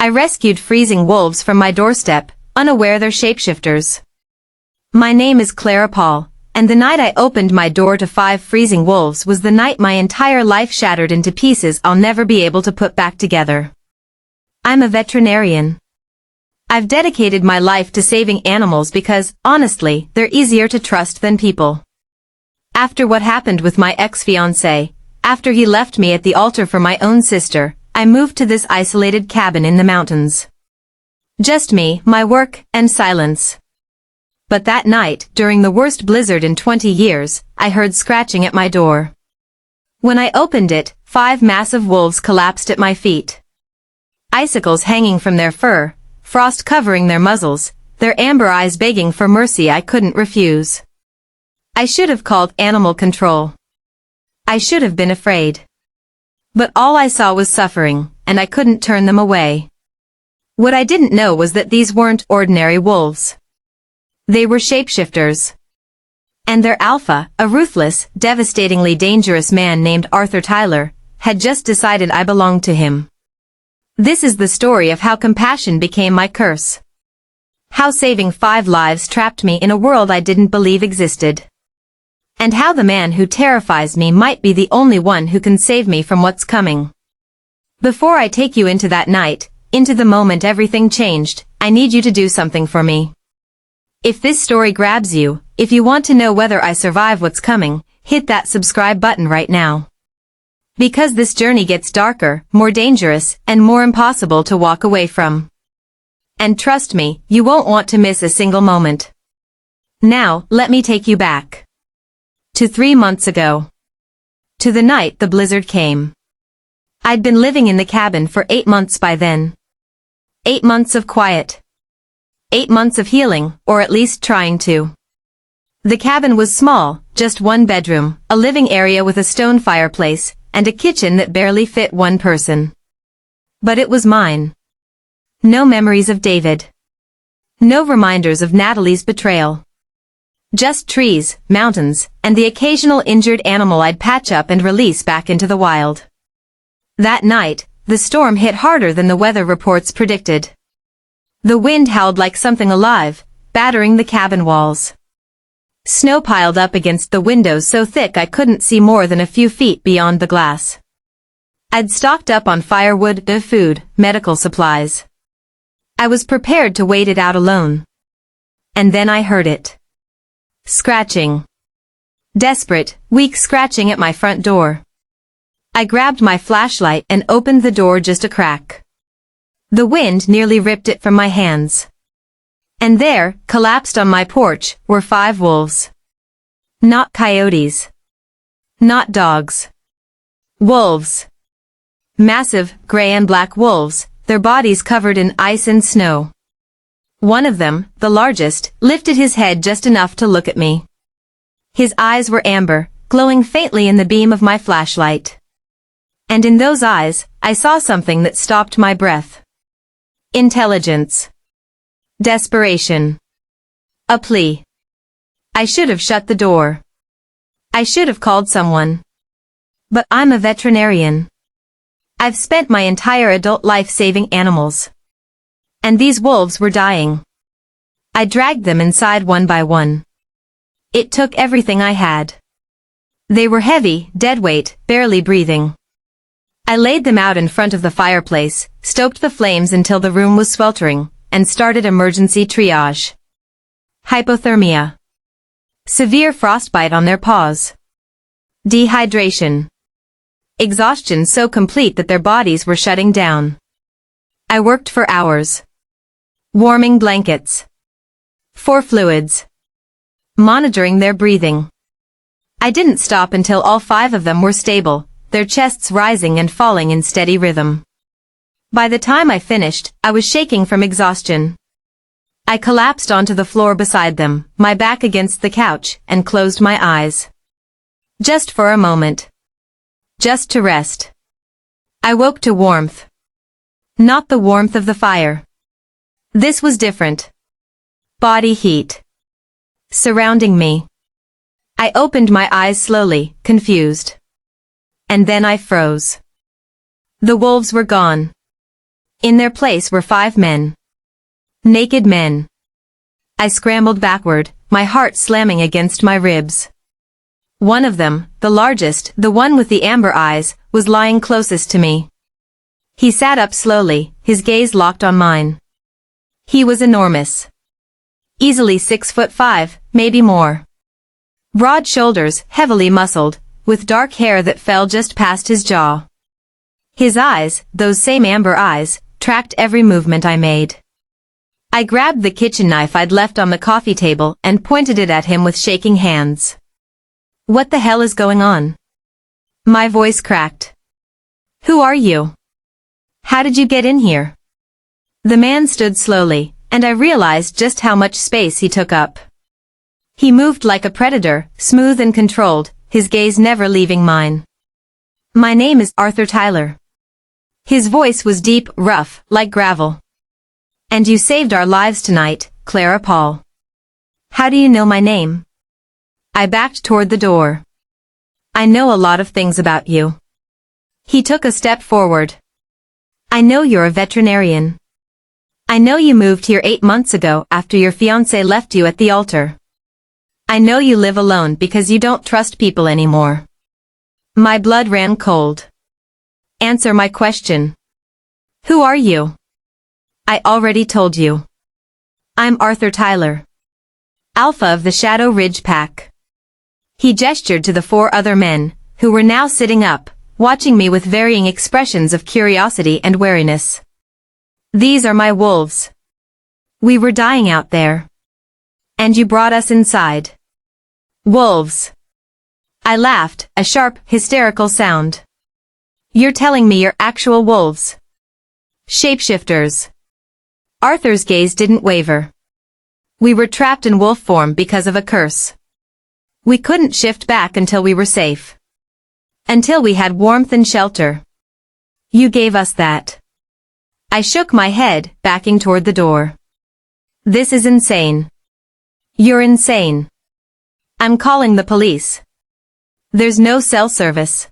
I rescued freezing wolves from my doorstep, unaware they're shapeshifters. My name is Clara Paul, and the night I opened my door to 5 freezing wolves was the night my entire life shattered into pieces I'll never be able to put back together. I'm a veterinarian. I've dedicated my life to saving animals because, honestly, they're easier to trust than people. After what happened with my ex-fiancé, after he left me at the altar for my own sister, I moved to this isolated cabin in the mountains. Just me, my work, and silence. But that night, during the worst blizzard in 20 years, I heard scratching at my door. When I opened it, 5 massive wolves collapsed at my feet. Icicles hanging from their fur, frost covering their muzzles, their amber eyes begging for mercy I couldn't refuse. I should have called animal control. I should have been afraid. But all I saw was suffering, and I couldn't turn them away. What I didn't know was that these weren't ordinary wolves. They were shapeshifters. And their alpha, a ruthless, devastatingly dangerous man named Arthur Tyler, had just decided I belonged to him. This is the story of how compassion became my curse. How saving 5 lives trapped me in a world I didn't believe existed. And how the man who terrifies me might be the only one who can save me from what's coming. Before I take you into that night, into the moment everything changed, I need you to do something for me. If this story grabs you, if you want to know whether I survive what's coming, hit that subscribe button right now. Because this journey gets darker, more dangerous, and more impossible to walk away from. And trust me, you won't want to miss a single moment. Now, let me take you back. To 3 months ago. To the night the blizzard came. I'd been living in the cabin for 8 months by then. 8 months of quiet. 8 months of healing, or at least trying to. The cabin was small, just 1 bedroom, a living area with a stone fireplace, and a kitchen that barely fit 1 person. But it was mine. No memories of David. No reminders of Natalie's betrayal. Just trees, mountains, and the occasional injured animal I'd patch up and release back into the wild. That night, the storm hit harder than the weather reports predicted. The wind howled like something alive, battering the cabin walls. Snow piled up against the windows so thick I couldn't see more than a few feet beyond the glass. I'd stocked up on firewood, food, medical supplies. I was prepared to wait it out alone. And then I heard it. Scratching. Desperate, weak scratching at my front door. I grabbed my flashlight and opened the door just a crack. The wind nearly ripped it from my hands. And there, collapsed on my porch, were 5 wolves. Not coyotes. Not dogs. Wolves. Massive, gray and black wolves, their bodies covered in ice and snow. One of them, the largest, lifted his head just enough to look at me. His eyes were amber, glowing faintly in the beam of my flashlight. And in those eyes, I saw something that stopped my breath. Intelligence. Desperation. A plea. I should have shut the door. I should have called someone. But I'm a veterinarian. I've spent my entire adult life saving animals. And these wolves were dying. I dragged them inside one by one. It took everything I had. They were heavy, dead weight, barely breathing. I laid them out in front of the fireplace, stoked the flames until the room was sweltering, and started emergency triage. Hypothermia. Severe frostbite on their paws. Dehydration. Exhaustion so complete that their bodies were shutting down. I worked for hours. Warming blankets. For fluids. Monitoring their breathing. I didn't stop until all 5 of them were stable, their chests rising and falling in steady rhythm. By the time I finished, I was shaking from exhaustion. I collapsed onto the floor beside them, my back against the couch, and closed my eyes. Just for a moment. Just to rest. I woke to warmth. Not the warmth of the fire. This was different. Body heat. Surrounding me. I opened my eyes slowly, confused. And then I froze. The wolves were gone. In their place were 5 men. Naked men. I scrambled backward, my heart slamming against my ribs. One of them, the largest, the one with the amber eyes, was lying closest to me. He sat up slowly, his gaze locked on mine. He was enormous. Easily 6'5", maybe more. Broad shoulders, heavily muscled, with dark hair that fell just past his jaw. His eyes, those same amber eyes, tracked every movement I made. I grabbed the kitchen knife I'd left on the coffee table and pointed it at him with shaking hands. What the hell is going on? My voice cracked. Who are you? How did you get in here? The man stood slowly, and I realized just how much space he took up. He moved like a predator, smooth and controlled, his gaze never leaving mine. My name is Arthur Tyler. His voice was deep, rough, like gravel. And you saved our lives tonight, Clara Paul. How do you know my name? I backed toward the door. I know a lot of things about you. He took a step forward. I know you're a veterinarian. I know you moved here 8 months ago after your fiancé left you at the altar. I know you live alone because you don't trust people anymore. My blood ran cold. Answer my question. Who are you? I already told you. I'm Arthur Tyler. Alpha of the Shadow Ridge Pack. He gestured to the 4 other men, who were now sitting up, watching me with varying expressions of curiosity and wariness. These are my wolves. We were dying out there. And you brought us inside. Wolves. I laughed, a sharp, hysterical sound. You're telling me you're actual wolves? Shapeshifters. Arthur's gaze didn't waver. We were trapped in wolf form because of a curse. We couldn't shift back until we were safe. Until we had warmth and shelter. You gave us that. I shook my head, backing toward the door. This is insane. You're insane. I'm calling the police. There's no cell service.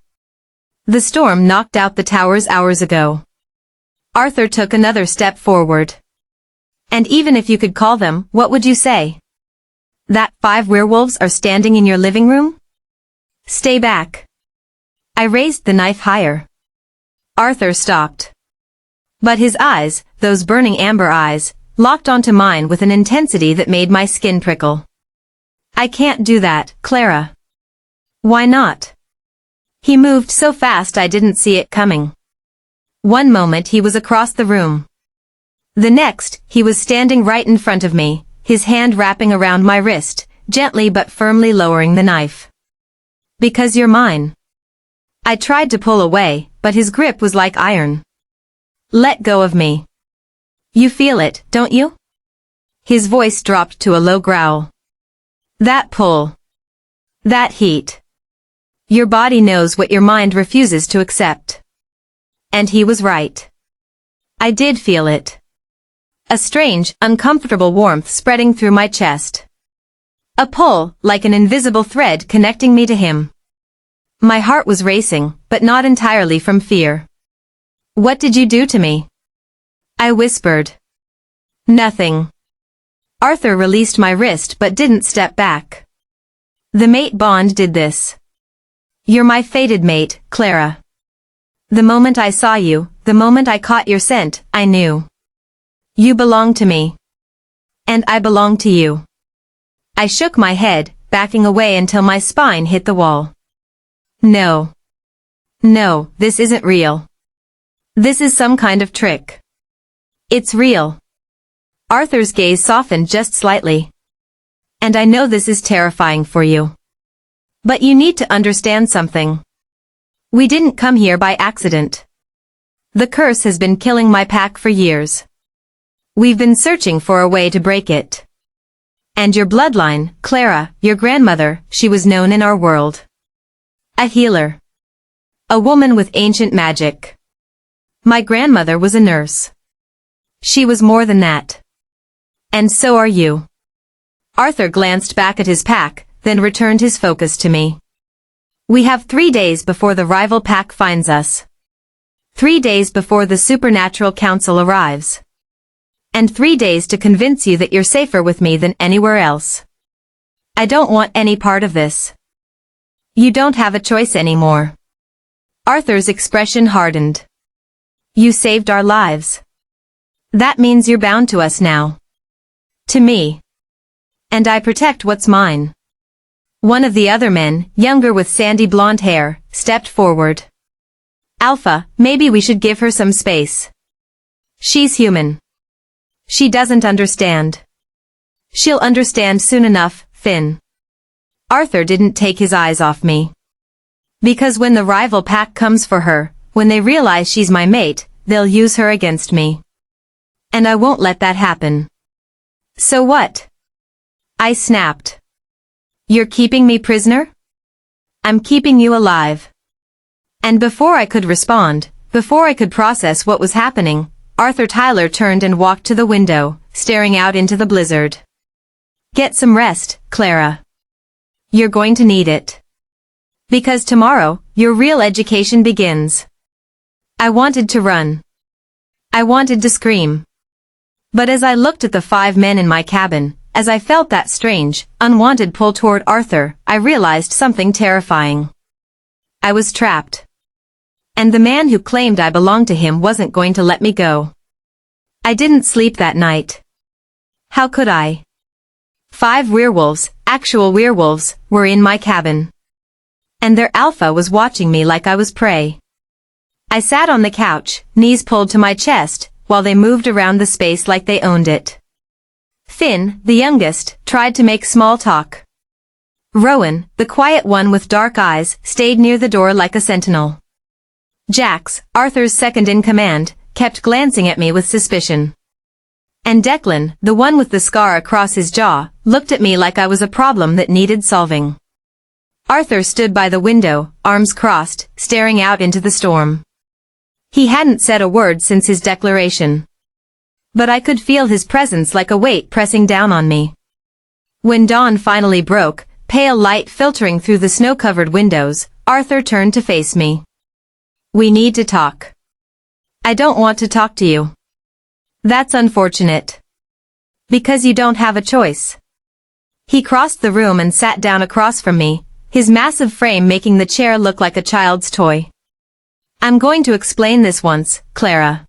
The storm knocked out the towers hours ago. Arthur took another step forward. And even if you could call them, what would you say? That 5 werewolves are standing in your living room? Stay back. I raised the knife higher. Arthur stopped. But his eyes, those burning amber eyes, locked onto mine with an intensity that made my skin prickle. I can't do that, Clara. Why not? He moved so fast I didn't see it coming. One moment he was across the room. The next, he was standing right in front of me, his hand wrapping around my wrist, gently but firmly lowering the knife. Because you're mine. I tried to pull away, but his grip was like iron. Let go of me. You feel it, don't you? His voice dropped to a low growl. That pull. That heat. Your body knows what your mind refuses to accept. And he was right. I did feel it. A strange, uncomfortable warmth spreading through my chest. A pull, like an invisible thread connecting me to him. My heart was racing, but not entirely from fear. What did you do to me? I whispered. Nothing. Arthur released my wrist but didn't step back. The mate bond did this. You're my fated mate, Clara. The moment I saw you, the moment I caught your scent, I knew. You belong to me. And I belong to you. I shook my head, backing away until my spine hit the wall. No. No, this isn't real. This is some kind of trick. It's real. Arthur's gaze softened just slightly. And I know this is terrifying for you. But you need to understand something. We didn't come here by accident. The curse has been killing my pack for years. We've been searching for a way to break it. And your bloodline, Clara, your grandmother, she was known in our world. A healer. A woman with ancient magic. My grandmother was a nurse. She was more than that. And so are you. Arthur glanced back at his pack, then returned his focus to me. We have 3 days before the rival pack finds us. 3 days before the supernatural council arrives. And 3 days to convince you that you're safer with me than anywhere else. I don't want any part of this. You don't have a choice anymore. Arthur's expression hardened. You saved our lives. That means you're bound to us now. To me. And I protect what's mine. One of the other men, younger with sandy blonde hair, stepped forward. Alpha, maybe we should give her some space. She's human. She doesn't understand. She'll understand soon enough, Finn. Arthur didn't take his eyes off me. Because when the rival pack comes for her, when they realize she's my mate, they'll use her against me. And I won't let that happen. So what? I snapped. You're keeping me prisoner? I'm keeping you alive. And before I could respond, before I could process what was happening, Arthur Tyler turned and walked to the window, staring out into the blizzard. Get some rest, Clara. You're going to need it. Because tomorrow, your real education begins. I wanted to run. I wanted to scream. But as I looked at the 5 men in my cabin, as I felt that strange, unwanted pull toward Arthur, I realized something terrifying. I was trapped. And the man who claimed I belonged to him wasn't going to let me go. I didn't sleep that night. How could I? 5 werewolves, actual werewolves, were in my cabin. And their alpha was watching me like I was prey. I sat on the couch, knees pulled to my chest, while they moved around the space like they owned it. Finn, the youngest, tried to make small talk. Rowan, the quiet one with dark eyes, stayed near the door like a sentinel. Jax, Arthur's second-in-command, kept glancing at me with suspicion. And Declan, the one with the scar across his jaw, looked at me like I was a problem that needed solving. Arthur stood by the window, arms crossed, staring out into the storm. He hadn't said a word since his declaration. But I could feel his presence like a weight pressing down on me. When dawn finally broke, pale light filtering through the snow-covered windows, Arthur turned to face me. We need to talk. I don't want to talk to you. That's unfortunate. Because you don't have a choice. He crossed the room and sat down across from me, his massive frame making the chair look like a child's toy. I'm going to explain this once, Clara.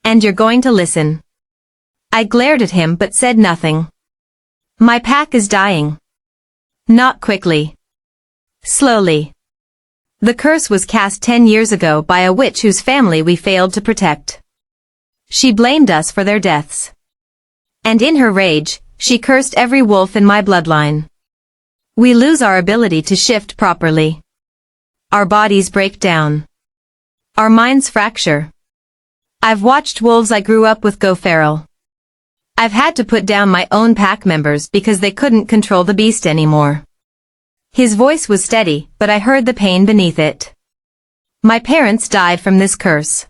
And you're going to listen. I glared at him but said nothing. My pack is dying. Not quickly. Slowly. The curse was cast 10 years ago by a witch whose family we failed to protect. She blamed us for their deaths. And in her rage, she cursed every wolf in my bloodline. We lose our ability to shift properly. Our bodies break down. Our minds fracture. I've watched wolves I grew up with go feral. I've had to put down my own pack members because they couldn't control the beast anymore. His voice was steady, but I heard the pain beneath it. My parents died from this curse.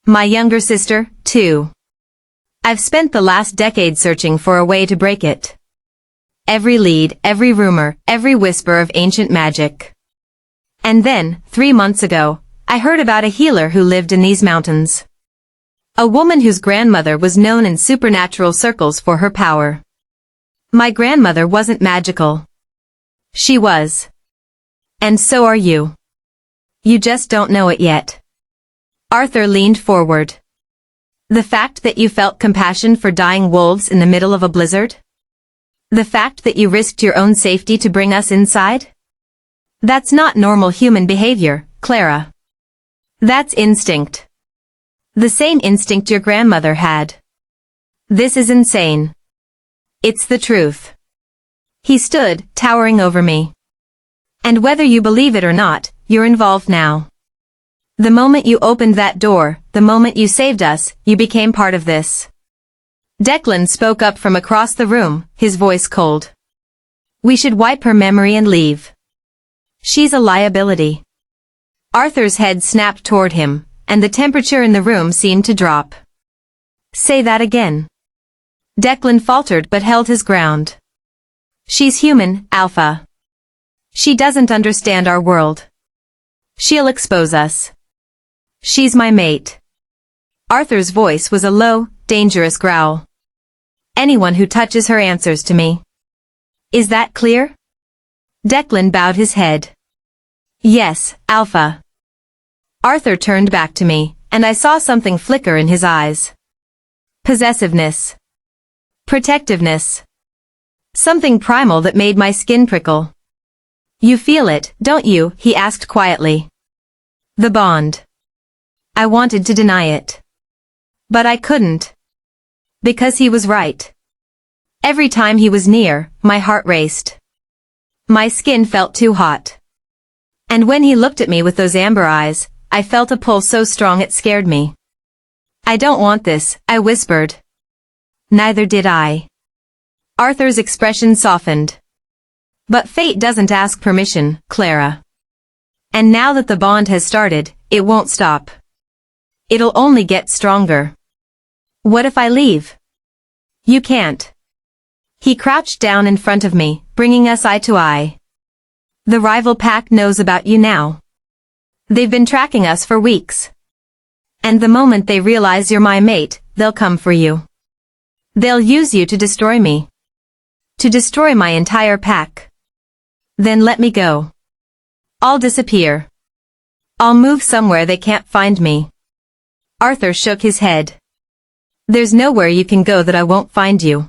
My younger sister, too. I've spent the last decade searching for a way to break it. Every lead, every rumor, every whisper of ancient magic. And then, 3 months ago, I heard about a healer who lived in these mountains. A woman whose grandmother was known in supernatural circles for her power. My grandmother wasn't magical. She was. And so are you. You just don't know it yet. Arthur leaned forward. The fact that you felt compassion for dying wolves in the middle of a blizzard? The fact that you risked your own safety to bring us inside? That's not normal human behavior, Clara. That's instinct. The same instinct your grandmother had. This is insane. It's the truth. He stood, towering over me. And whether you believe it or not, you're involved now. The moment you opened that door, the moment you saved us, you became part of this. Declan spoke up from across the room, his voice cold. We should wipe her memory and leave. She's a liability. Arthur's head snapped toward him, and the temperature in the room seemed to drop. Say that again. Declan faltered but held his ground. She's human, Alpha. She doesn't understand our world. She'll expose us. She's my mate. Arthur's voice was a low, dangerous growl. Anyone who touches her answers to me. Is that clear? Declan bowed his head. Yes, Alpha. Arthur turned back to me, and I saw something flicker in his eyes. Possessiveness. Protectiveness. Something primal that made my skin prickle. You feel it, don't you? He asked quietly. The bond. I wanted to deny it. But I couldn't. Because he was right. Every time he was near, my heart raced. My skin felt too hot. And when he looked at me with those amber eyes, I felt a pull so strong it scared me. I don't want this, I whispered. Neither did I. Arthur's expression softened. But fate doesn't ask permission, Clara. And now that the bond has started, it won't stop. It'll only get stronger. What if I leave? You can't. He crouched down in front of me, bringing us eye to eye. The rival pack knows about you now. They've been tracking us for weeks. And the moment they realize you're my mate, they'll come for you. They'll use you to destroy me. To destroy my entire pack. Then let me go. I'll disappear. I'll move somewhere they can't find me. Arthur shook his head. There's nowhere you can go that I won't find you.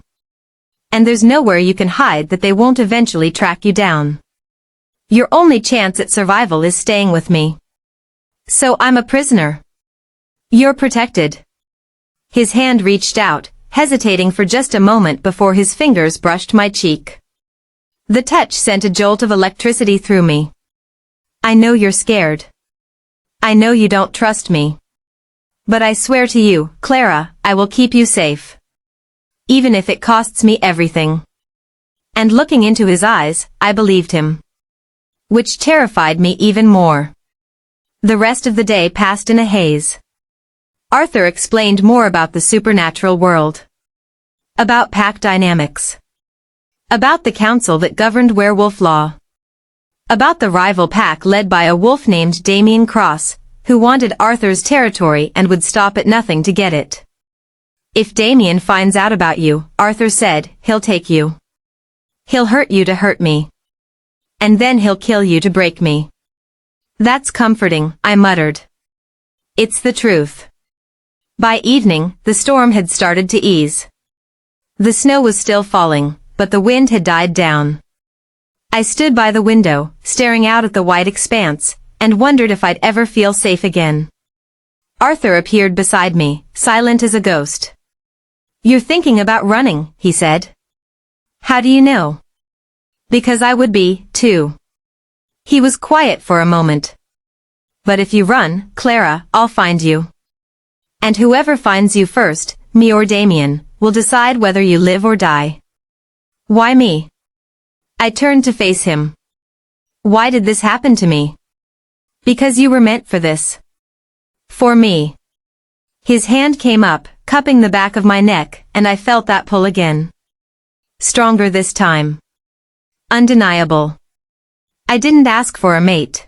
And there's nowhere you can hide that they won't eventually track you down. Your only chance at survival is staying with me. So I'm a prisoner. You're protected. His hand reached out, hesitating for just a moment before his fingers brushed my cheek. The touch sent a jolt of electricity through me. I know you're scared. I know you don't trust me. But I swear to you, Clara, I will keep you safe. Even if it costs me everything. And looking into his eyes, I believed him. Which terrified me even more. The rest of the day passed in a haze. Arthur explained more about the supernatural world. About pack dynamics. About the council that governed werewolf law. About the rival pack led by a wolf named Damien Cross, who wanted Arthur's territory and would stop at nothing to get it. If Damien finds out about you, Arthur said, he'll take you. He'll hurt you to hurt me. And then he'll kill you to break me. That's comforting, I muttered. It's the truth. By evening, the storm had started to ease. The snow was still falling, but the wind had died down. I stood by the window, staring out at the white expanse, and wondered if I'd ever feel safe again. Arthur appeared beside me, silent as a ghost. You're thinking about running, he said. How do you know? Because I would be, too. He was quiet for a moment. But if you run, Clara, I'll find you. And whoever finds you first, me or Damien, will decide whether you live or die. Why me? I turned to face him. Why did this happen to me? Because you were meant for this. For me. His hand came up, cupping the back of my neck, and I felt that pull again. Stronger this time. Undeniable. I didn't ask for a mate.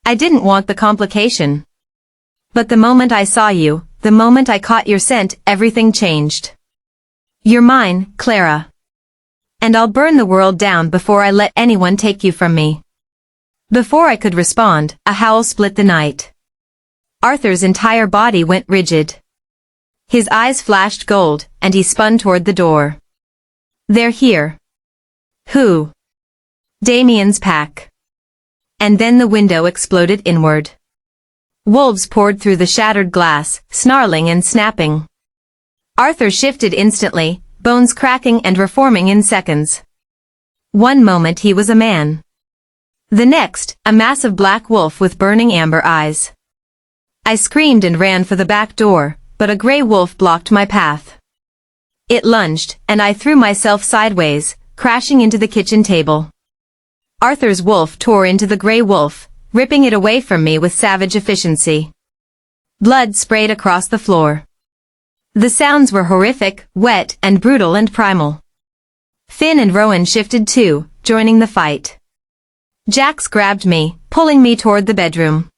I didn't want the complication. But the moment I saw you, the moment I caught your scent, everything changed. You're mine, Clara. And I'll burn the world down before I let anyone take you from me. Before I could respond, a howl split the night. Arthur's entire body went rigid. His eyes flashed gold, and he spun toward the door. They're here. Who? Damien's pack. And then the window exploded inward. Wolves poured through the shattered glass, snarling and snapping. Arthur shifted instantly, bones cracking and reforming in seconds. One moment he was a man. The next, a massive black wolf with burning amber eyes. I screamed and ran for the back door, but a gray wolf blocked my path. It lunged, and I threw myself sideways, crashing into the kitchen table. Arthur's wolf tore into the gray wolf, ripping it away from me with savage efficiency. Blood sprayed across the floor. The sounds were horrific, wet, and brutal and primal. Finn and Rowan shifted too, joining the fight. Jax grabbed me, pulling me toward the bedroom.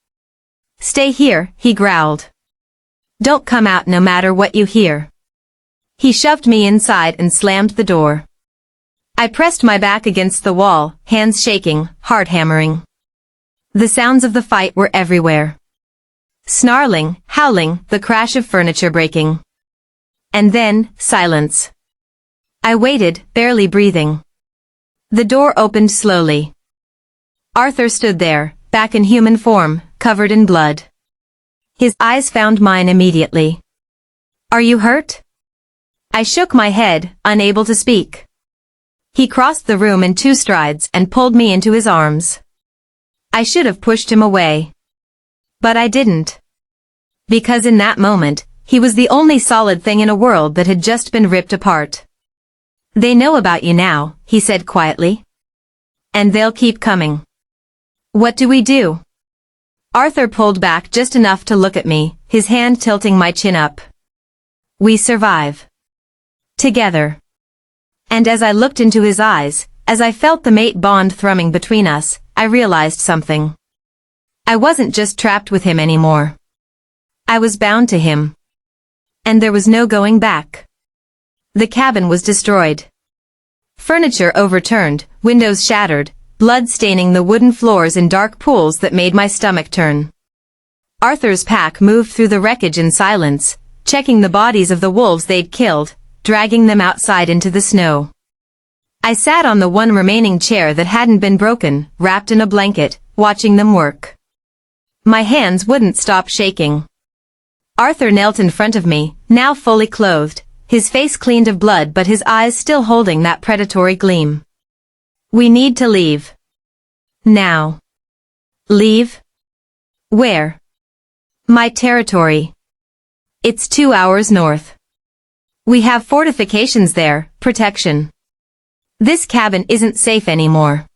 Stay here, he growled. Don't come out no matter what you hear. He shoved me inside and slammed the door. I pressed my back against the wall, hands shaking, heart hammering. The sounds of the fight were everywhere. Snarling, howling, the crash of furniture breaking. And then, silence. I waited, barely breathing. The door opened slowly. Arthur stood there, back in human form, covered in blood. His eyes found mine immediately. Are you hurt? I shook my head, unable to speak. He crossed the room in 2 strides and pulled me into his arms. I should have pushed him away. But I didn't. Because in that moment, he was the only solid thing in a world that had just been ripped apart. They know about you now, he said quietly. And they'll keep coming. What do we do? Arthur pulled back just enough to look at me, his hand tilting my chin up. We survive. Together. And as I looked into his eyes, as I felt the mate bond thrumming between us, I realized something. I wasn't just trapped with him anymore. I was bound to him. And there was no going back. The cabin was destroyed. Furniture overturned, windows shattered, blood staining the wooden floors in dark pools that made my stomach turn. Arthur's pack moved through the wreckage in silence, checking the bodies of the wolves they'd killed, dragging them outside into the snow. I sat on the one remaining chair that hadn't been broken, wrapped in a blanket, watching them work. My hands wouldn't stop shaking. Arthur knelt in front of me, now fully clothed, his face cleaned of blood but his eyes still holding that predatory gleam. We need to leave. Now. Leave? Where? My territory. It's 2 hours north. We have fortifications there, protection. This cabin isn't safe anymore.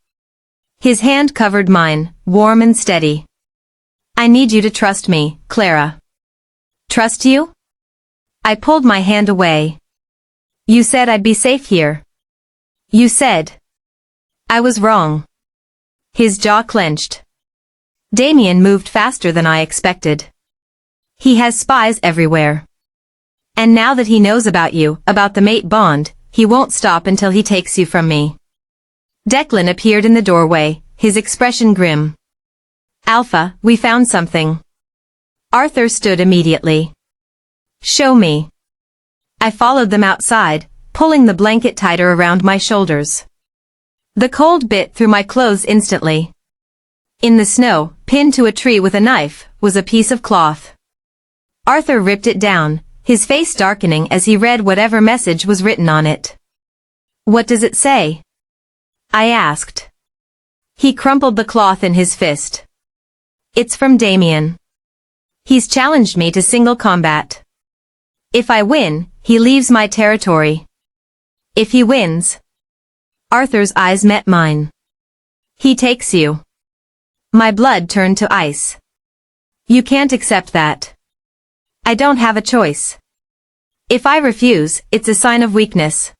His hand covered mine, warm and steady. I need you to trust me, Clara. Trust you? I pulled my hand away. You said I'd be safe here. You said. I was wrong. His jaw clenched. Damien moved faster than I expected. He has spies everywhere. And now that he knows about you, about the mate bond, he won't stop until he takes you from me. Declan appeared in the doorway, his expression grim. Alpha, we found something. Arthur stood immediately. Show me. I followed them outside, pulling the blanket tighter around my shoulders. The cold bit through my clothes instantly. In the snow, pinned to a tree with a knife, was a piece of cloth. Arthur ripped it down, his face darkening as he read whatever message was written on it. What does it say? I asked. He crumpled the cloth in his fist. It's from Damien. He's challenged me to single combat. If I win, he leaves my territory. If he wins... Arthur's eyes met mine. He takes you. My blood turned to ice. You can't accept that. I don't have a choice. If I refuse, it's a sign of weakness.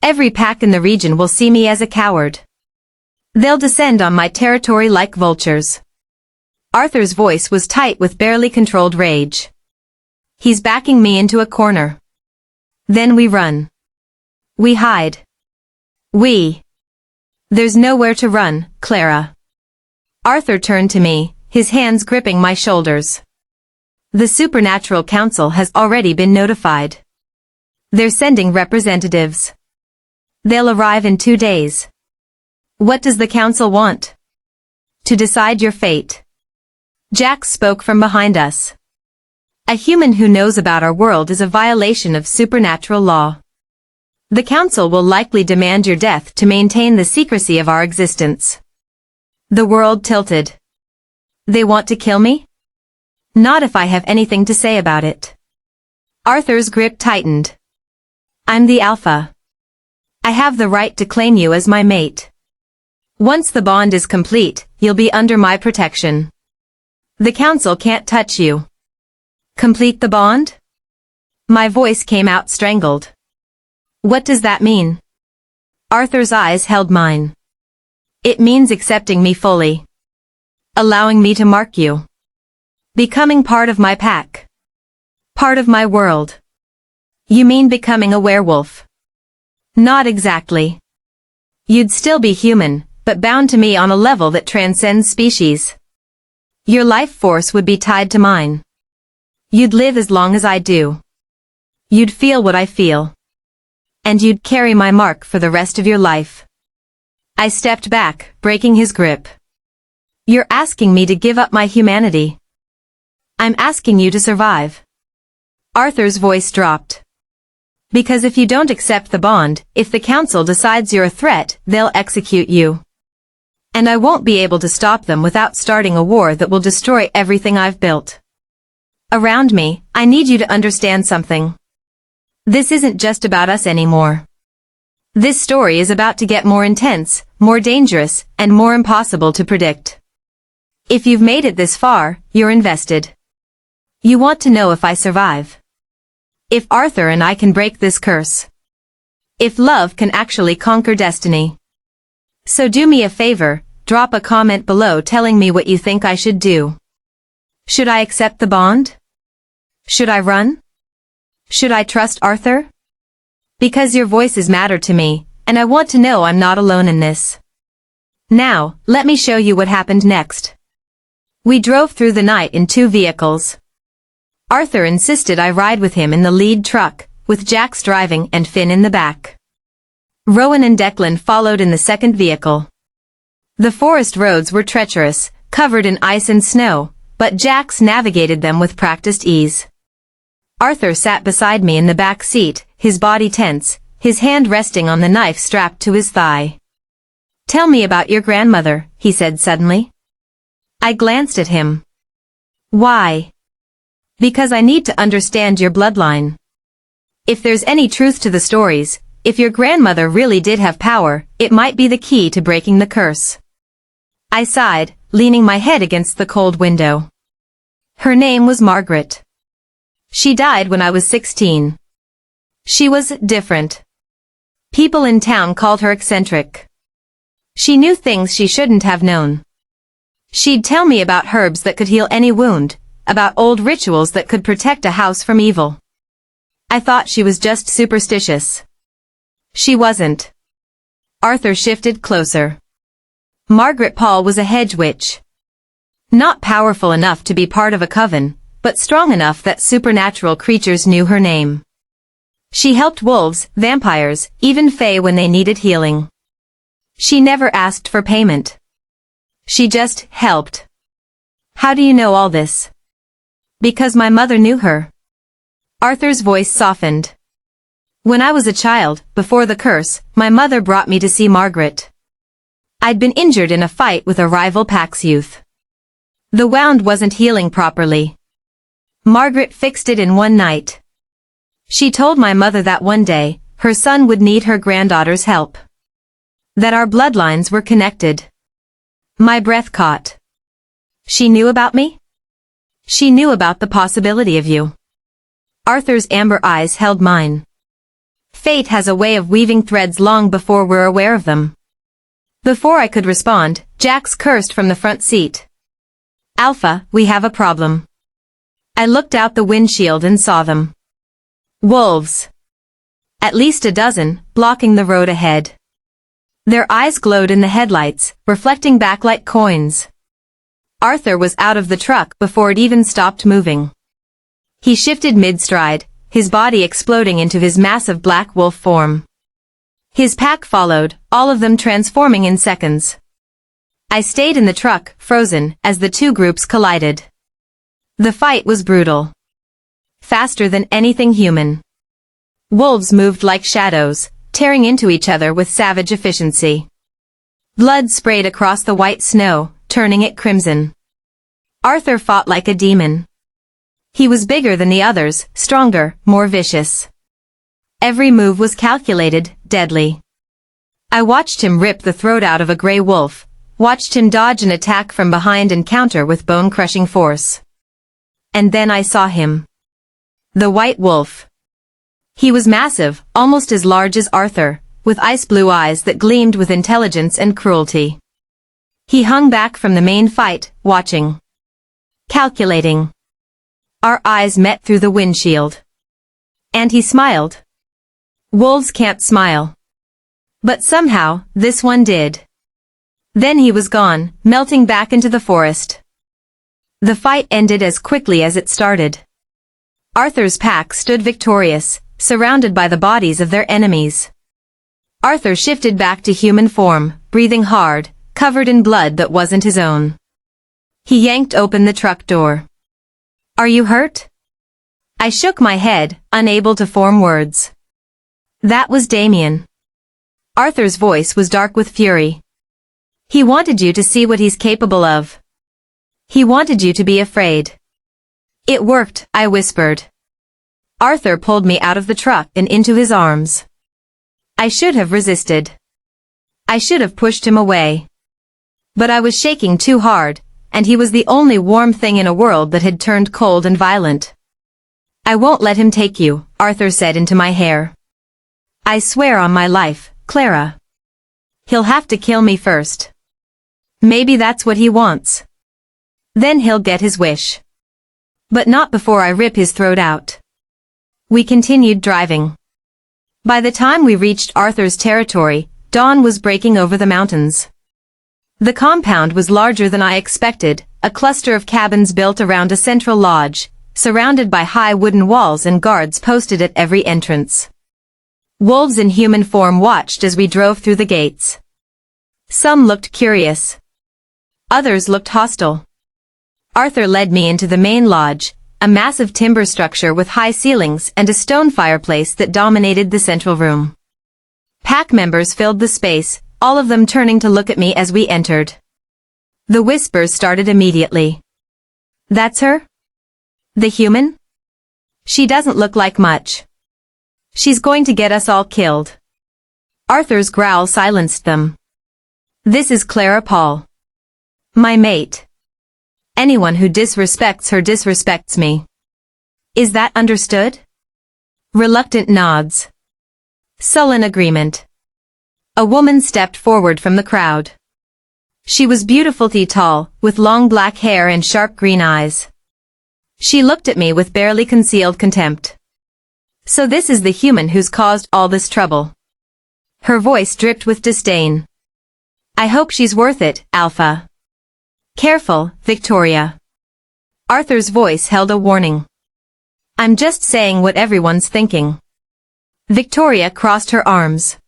Every pack in the region will see me as a coward. They'll descend on my territory like vultures. Arthur's voice was tight with barely controlled rage. He's backing me into a corner. Then we run. We hide. There's nowhere to run, Clara. Arthur turned to me, his hands gripping my shoulders. The Supernatural Council has already been notified. They're sending representatives. They'll arrive in 2 days. What does the council want? To decide your fate. Jack spoke from behind us. A human who knows about our world is a violation of supernatural law. The council will likely demand your death to maintain the secrecy of our existence. The world tilted. They want to kill me? Not if I have anything to say about it. Arthur's grip tightened. I'm the Alpha. I have the right to claim you as my mate. Once the bond is complete, you'll be under my protection. The council can't touch you. Complete the bond? My voice came out strangled. What does that mean? Arthur's eyes held mine. It means accepting me fully. Allowing me to mark you. Becoming part of my pack. Part of my world. You mean becoming a werewolf? Not exactly. You'd still be human, but bound to me on a level that transcends species. Your life force would be tied to mine. You'd live as long as I do. You'd feel what I feel. And you'd carry my mark for the rest of your life. I stepped back, breaking his grip. You're asking me to give up my humanity. I'm asking you to survive. Arthur's voice dropped. Because if you don't accept the bond, if the council decides you're a threat, they'll execute you. And I won't be able to stop them without starting a war that will destroy everything I've built. Around me, I need you to understand something. This isn't just about us anymore. This story is about to get more intense, more dangerous, and more impossible to predict. If you've made it this far, you're invested. You want to know if I survive. If Arthur and I can break this curse. If love can actually conquer destiny. So do me a favor, drop a comment below telling me what you think I should do. Should I accept the bond? Should I run? Should I trust Arthur? Because your voices matter to me, and I want to know I'm not alone in this. Now, let me show you what happened next. We drove through the night in 2 vehicles. Arthur insisted I ride with him in the lead truck, with Jax driving and Finn in the back. Rowan and Declan followed in the second vehicle. The forest roads were treacherous, covered in ice and snow, but Jax navigated them with practiced ease. Arthur sat beside me in the back seat, his body tense, his hand resting on the knife strapped to his thigh. Tell me about your grandmother, he said suddenly. I glanced at him. Why? Because I need to understand your bloodline. If there's any truth to the stories, if your grandmother really did have power, it might be the key to breaking the curse. I sighed, leaning my head against the cold window. Her name was Margaret. She died when I was 16. She was different. People in town called her eccentric. She knew things she shouldn't have known. She'd tell me about herbs that could heal any wound, about old rituals that could protect a house from evil. I thought she was just superstitious. She wasn't. Arthur shifted closer. Margaret Paul was a hedge witch. Not powerful enough to be part of a coven, but strong enough that supernatural creatures knew her name. She helped wolves, vampires, even fae when they needed healing. She never asked for payment. She just helped. How do you know all this? Because my mother knew her. Arthur's voice softened. When I was a child, before the curse, my mother brought me to see Margaret. I'd been injured in a fight with a rival pack's youth. The wound wasn't healing properly. Margaret fixed it in one night. She told my mother that one day, her son would need her granddaughter's help. That our bloodlines were connected. My breath caught. She knew about me? She knew about the possibility of you. Arthur's amber eyes held mine. Fate has a way of weaving threads long before we're aware of them. Before I could respond, Jax cursed from the front seat. Alpha, we have a problem. I looked out the windshield and saw them. Wolves. At least a dozen, blocking the road ahead. Their eyes glowed in the headlights, reflecting back like coins. Arthur was out of the truck before it even stopped moving. He shifted mid-stride, his body exploding into his massive black wolf form. His pack followed, all of them transforming in seconds. I stayed in the truck, frozen, as the 2 groups collided. The fight was brutal. Faster than anything human. Wolves moved like shadows, tearing into each other with savage efficiency. Blood sprayed across the white snow, turning it crimson. Arthur fought like a demon. He was bigger than the others, stronger, more vicious. Every move was calculated, deadly. I watched him rip the throat out of a gray wolf, watched him dodge an attack from behind and counter with bone-crushing force. And then I saw him. The white wolf. He was massive, almost as large as Arthur, with ice-blue eyes that gleamed with intelligence and cruelty. He hung back from the main fight, watching. Calculating. Our eyes met through the windshield. And he smiled. Wolves can't smile. But somehow, this one did. Then he was gone, melting back into the forest. The fight ended as quickly as it started. Arthur's pack stood victorious, surrounded by the bodies of their enemies. Arthur shifted back to human form, breathing hard, covered in blood that wasn't his own. He yanked open the truck door. "Are you hurt?" I shook my head, unable to form words. "That was Damien." Arthur's voice was dark with fury. "He wanted you to see what he's capable of. He wanted you to be afraid." "It worked," I whispered. Arthur pulled me out of the truck and into his arms. I should have resisted. I should have pushed him away. But I was shaking too hard, and he was the only warm thing in a world that had turned cold and violent. "I won't let him take you," Arthur said into my hair. "I swear on my life, Clara. He'll have to kill me first. Maybe that's what he wants. Then he'll get his wish. But not before I rip his throat out." We continued driving. By the time we reached Arthur's territory, dawn was breaking over the mountains. The compound was larger than I expected, a cluster of cabins built around a central lodge, surrounded by high wooden walls and guards posted at every entrance. Wolves in human form watched as we drove through the gates. Some looked curious. Others looked hostile. Arthur led me into the main lodge, a massive timber structure with high ceilings and a stone fireplace that dominated the central room. Pack members filled the space, all of them turning to look at me as we entered. The whispers started immediately. "That's her? The human? She doesn't look like much. She's going to get us all killed." Arthur's growl silenced them. "This is Clara Paul. My mate. Anyone who disrespects her disrespects me. Is that understood?" Reluctant nods. Sullen agreement. A woman stepped forward from the crowd. She was beautifully tall, with long black hair and sharp green eyes. She looked at me with barely concealed contempt. "So this is the human who's caused all this trouble." Her voice dripped with disdain. "I hope she's worth it, Alpha." "Careful, Victoria." Arthur's voice held a warning. "I'm just saying what everyone's thinking." Victoria crossed her arms.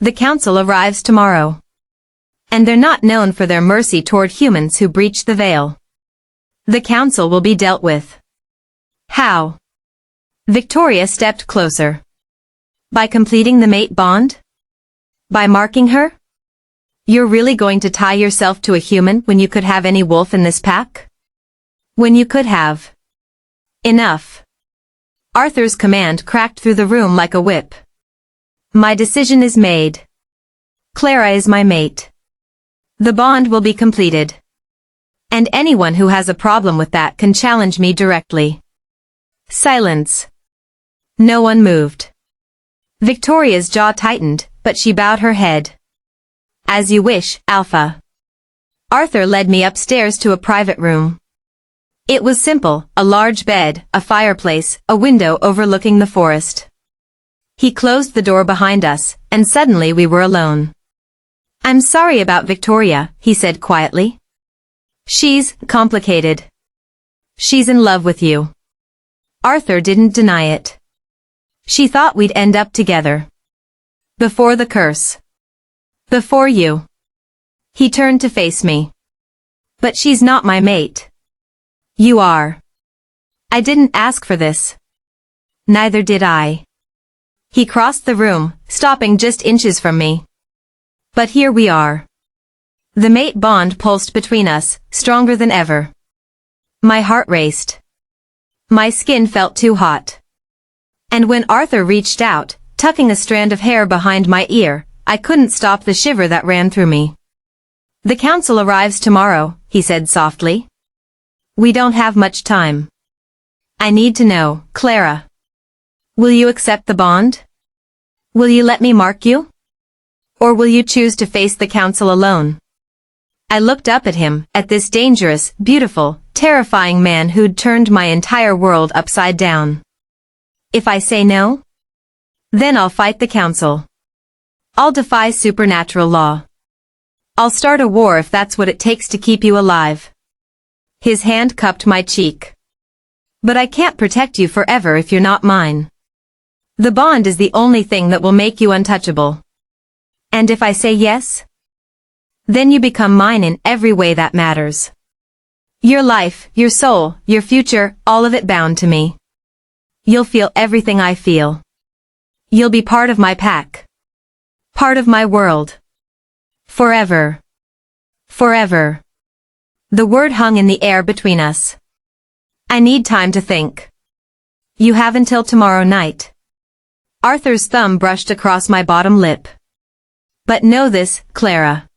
"The council arrives tomorrow. And they're not known for their mercy toward humans who breach the veil. The council will be dealt with." "How?" Victoria stepped closer. "By completing the mate bond? By marking her? You're really going to tie yourself to a human when you could have any wolf in this pack? When you could have." "Enough." Arthur's command cracked through the room like a whip. "My decision is made. Clara is my mate. The bond will be completed. And anyone who has a problem with that can challenge me directly." Silence. No one moved. Victoria's jaw tightened, but she bowed her head. "As you wish, Alpha." Arthur led me upstairs to a private room. It was simple, a large bed, a fireplace, a window overlooking the forest. He closed the door behind us, and suddenly we were alone. "I'm sorry about Victoria," he said quietly. "She's complicated. She's in love with you." Arthur didn't deny it. "She thought we'd end up together. Before the curse. Before you." He turned to face me. "But she's not my mate. You are." "I didn't ask for this." "Neither did I." He crossed the room, stopping just inches from me. "But here we are." The mate bond pulsed between us, stronger than ever. My heart raced. My skin felt too hot. And when Arthur reached out, tucking a strand of hair behind my ear, I couldn't stop the shiver that ran through me. "The council arrives tomorrow," he said softly. "We don't have much time. I need to know, Clara. Will you accept the bond? Will you let me mark you? Or will you choose to face the council alone?" I looked up at him, at this dangerous, beautiful, terrifying man who'd turned my entire world upside down. If I say no? Then I'll fight the council. I'll defy supernatural law. I'll start a war if that's what it takes to keep you alive. His hand cupped my cheek. But I can't protect you forever if you're not mine. The bond is the only thing that will make you untouchable. And if I say yes? Then you become mine in every way that matters. Your life, your soul, your future, all of it bound to me. You'll feel everything I feel. You'll be part of my pack. Part of my world. Forever. Forever. The word hung in the air between us. I need time to think. You have until tomorrow night. Arthur's thumb brushed across my bottom lip. But know this, Clara.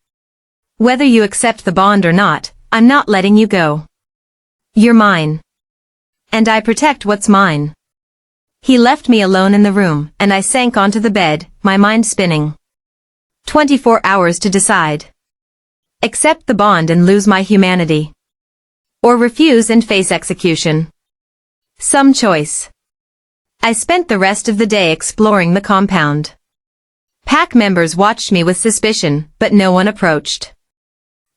Whether you accept the bond or not, I'm not letting you go. You're mine. And I protect what's mine. He left me alone in the room, and I sank onto the bed, my mind spinning. 24 hours to decide. Accept the bond and lose my humanity. Or refuse and face execution. Some choice. I spent the rest of the day exploring the compound. Pack members watched me with suspicion, but no one approached.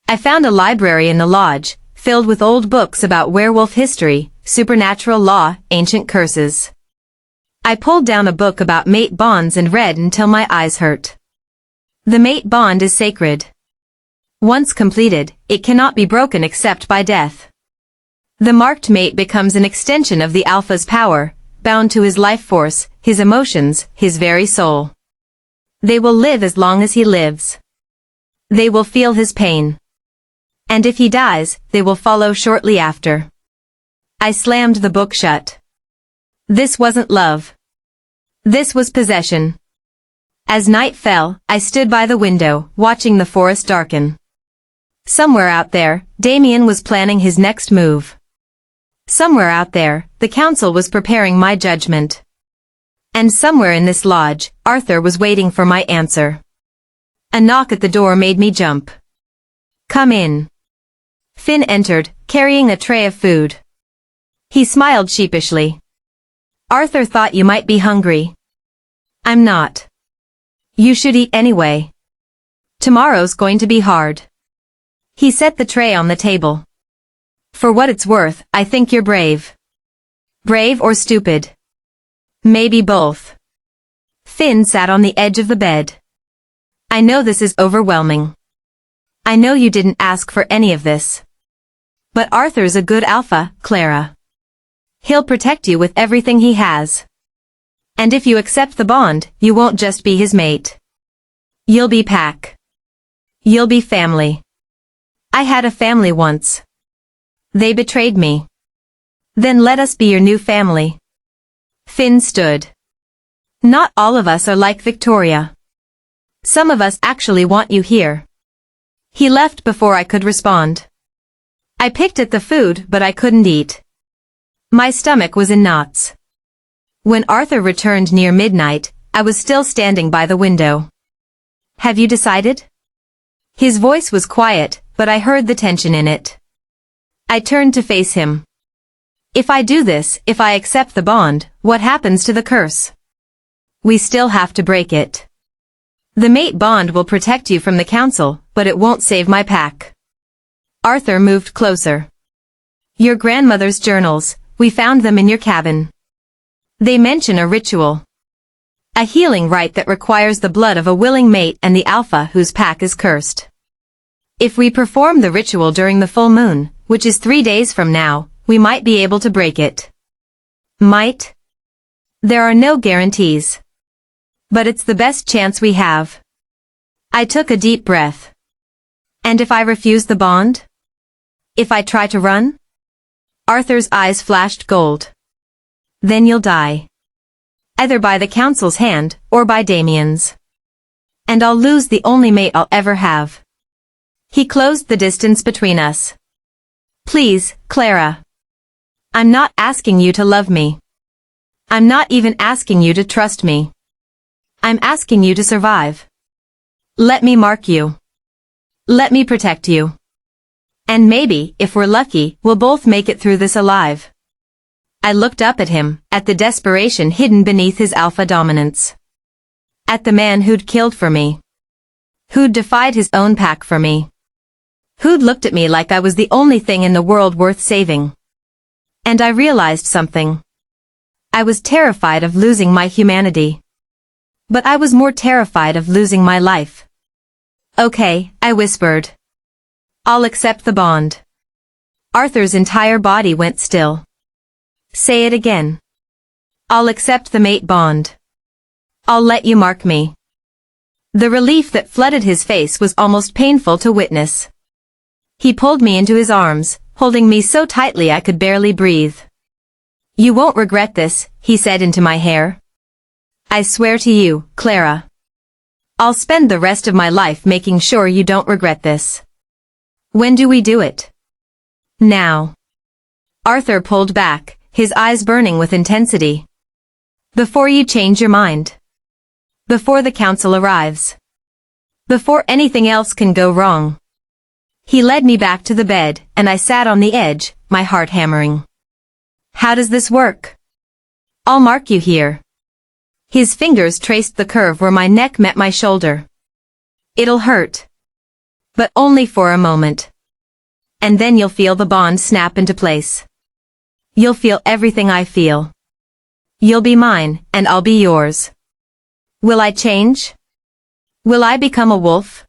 I found a library in the lodge, filled with old books about werewolf history, supernatural law, ancient curses. I pulled down a book about mate bonds and read until my eyes hurt. The mate bond is sacred. Once completed, it cannot be broken except by death. The marked mate becomes an extension of the alpha's power, bound to his life force, his emotions, his very soul. They will live as long as he lives. They will feel his pain. And if he dies, they will follow shortly after. I slammed the book shut. This wasn't love. This was possession. As night fell, I stood by the window, watching the forest darken. Somewhere out there, Damien was planning his next move. Somewhere out there, the council was preparing my judgment. And somewhere in this lodge, Arthur was waiting for my answer. A knock at the door made me jump. Come in. Finn entered, carrying a tray of food. He smiled sheepishly. Arthur thought you might be hungry. I'm not. You should eat anyway. Tomorrow's going to be hard. He set the tray on the table. For what it's worth, I think you're brave. Brave or stupid? Maybe both. Finn sat on the edge of the bed. I know this is overwhelming. I know you didn't ask for any of this. But Arthur's a good alpha, Clara. He'll protect you with everything he has. And if you accept the bond, you won't just be his mate. You'll be pack. You'll be family. I had a family once. They betrayed me. Then let us be your new family. Finn stood. Not all of us are like Victoria. Some of us actually want you here. He left before I could respond. I picked at the food, but I couldn't eat. My stomach was in knots. When Arthur returned near midnight, I was still standing by the window. Have you decided? His voice was quiet, but I heard the tension in it. I turned to face him. If I do this, if I accept the bond, what happens to the curse? We still have to break it. The mate bond will protect you from the council, but it won't save my pack. Arthur moved closer. Your grandmother's journals, we found them in your cabin. They mention a ritual. A healing rite that requires the blood of a willing mate and the alpha whose pack is cursed. If we perform the ritual during the full moon, which is 3 days from now, we might be able to break it. Might? There are no guarantees. But it's the best chance we have. I took a deep breath. And if I refuse the bond? If I try to run? Arthur's eyes flashed gold. Then you'll die. Either by the council's hand, or by Damien's. And I'll lose the only mate I'll ever have. He closed the distance between us. Please, Clara. I'm not asking you to love me. I'm not even asking you to trust me. I'm asking you to survive. Let me mark you. Let me protect you. And maybe, if we're lucky, we'll both make it through this alive. I looked up at him, at the desperation hidden beneath his alpha dominance. At the man who'd killed for me. Who'd defied his own pack for me. Who'd looked at me like I was the only thing in the world worth saving. And I realized something. I was terrified of losing my humanity. But I was more terrified of losing my life. Okay, I whispered. I'll accept the bond. Arthur's entire body went still. Say it again. I'll accept the mate bond. I'll let you mark me. The relief that flooded his face was almost painful to witness. He pulled me into his arms, holding me so tightly I could barely breathe. You won't regret this, he said into my hair. I swear to you, Clara. I'll spend the rest of my life making sure you don't regret this. When do we do it? Now. Arthur pulled back, his eyes burning with intensity. Before you change your mind. Before the council arrives. Before anything else can go wrong. He led me back to the bed, and I sat on the edge, my heart hammering. How does this work? I'll mark you here. His fingers traced the curve where my neck met my shoulder. It'll hurt. But only for a moment. And then you'll feel the bond snap into place. You'll feel everything I feel. You'll be mine, and I'll be yours. Will I change? Will I become a wolf?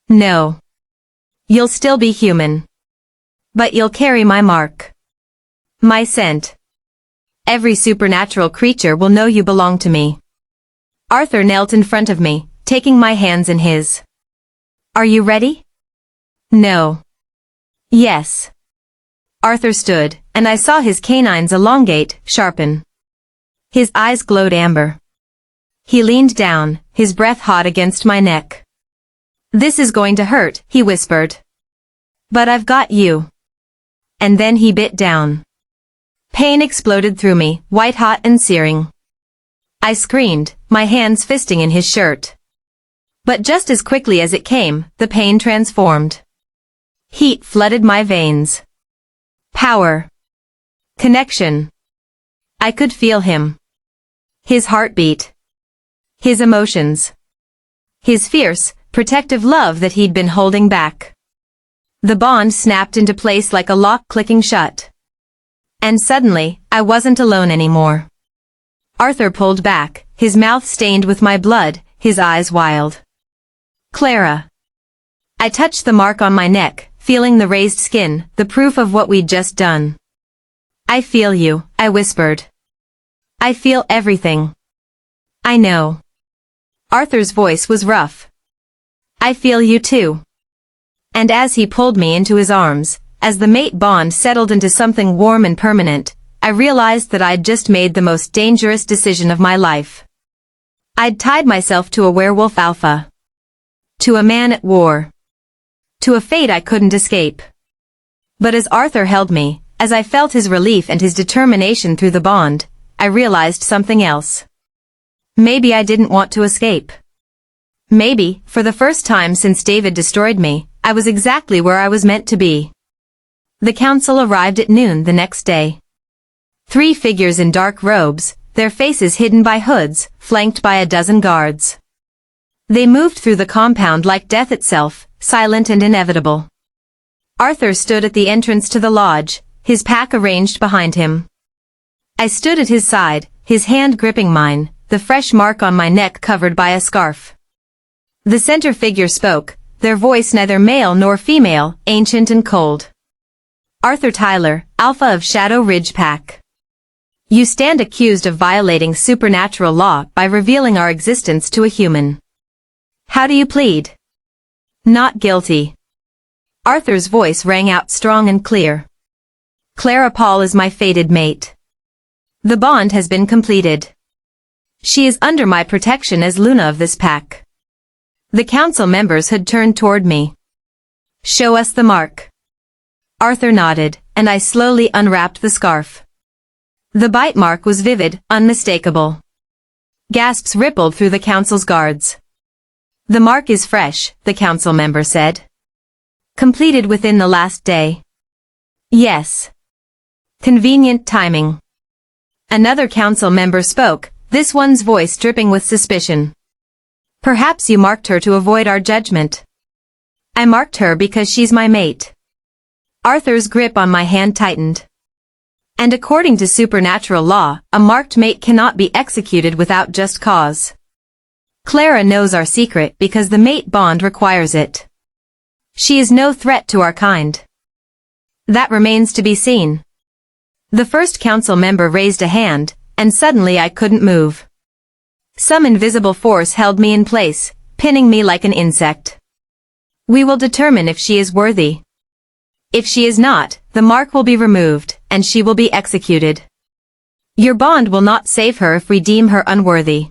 No. You'll still be human. But you'll carry my mark. My scent. Every supernatural creature will know you belong to me. Arthur knelt in front of me, taking my hands in his. Are you ready? No. Yes. Arthur stood, and I saw his canines elongate, sharpen. His eyes glowed amber. He leaned down, his breath hot against my neck. This is going to hurt, he whispered. But I've got you. And then he bit down. Pain exploded through me, white-hot and searing. I screamed, my hands fisting in his shirt. But just as quickly as it came, the pain transformed. Heat flooded my veins. Power. Connection. I could feel him. His heartbeat. His emotions. His fierce, protective love that he'd been holding back. The bond snapped into place like a lock clicking shut. And suddenly, I wasn't alone anymore. Arthur pulled back, his mouth stained with my blood, his eyes wild. Clara. I touched the mark on my neck, feeling the raised skin, the proof of what we'd just done. I feel you, I whispered. I feel everything. I know. Arthur's voice was rough. I feel you too. And as he pulled me into his arms, as the mate bond settled into something warm and permanent, I realized that I'd just made the most dangerous decision of my life. I'd tied myself to a werewolf alpha. To a man at war. To a fate I couldn't escape. But as Arthur held me, as I felt his relief and his determination through the bond, I realized something else. Maybe I didn't want to escape. Maybe, for the first time since David destroyed me, I was exactly where I was meant to be. The council arrived at noon the next day. 3 figures in dark robes, their faces hidden by hoods, flanked by a dozen guards. They moved through the compound like death itself, silent and inevitable. Arthur stood at the entrance to the lodge, his pack arranged behind him. I stood at his side, his hand gripping mine, the fresh mark on my neck covered by a scarf. The center figure spoke, their voice neither male nor female, ancient and cold. Arthur Tyler, Alpha of Shadow Ridge Pack. You stand accused of violating supernatural law by revealing our existence to a human. How do you plead? Not guilty. Arthur's voice rang out strong and clear. Clara Paul is my fated mate. The bond has been completed. She is under my protection as Luna of this pack. The council members had turned toward me. Show us the mark. Arthur nodded, and I slowly unwrapped the scarf. The bite mark was vivid, unmistakable. Gasps rippled through the council's guards. The mark is fresh, the council member said. Completed within the last day. Yes. Convenient timing. Another council member spoke, this one's voice dripping with suspicion. Perhaps you marked her to avoid our judgment. I marked her because she's my mate. Arthur's grip on my hand tightened. And according to supernatural law, a marked mate cannot be executed without just cause. Clara knows our secret because the mate bond requires it. She is no threat to our kind. That remains to be seen. The first council member raised a hand, and suddenly I couldn't move. Some invisible force held me in place, pinning me like an insect. We will determine if she is worthy. If she is not, the mark will be removed, and she will be executed. Your bond will not save her if we deem her unworthy.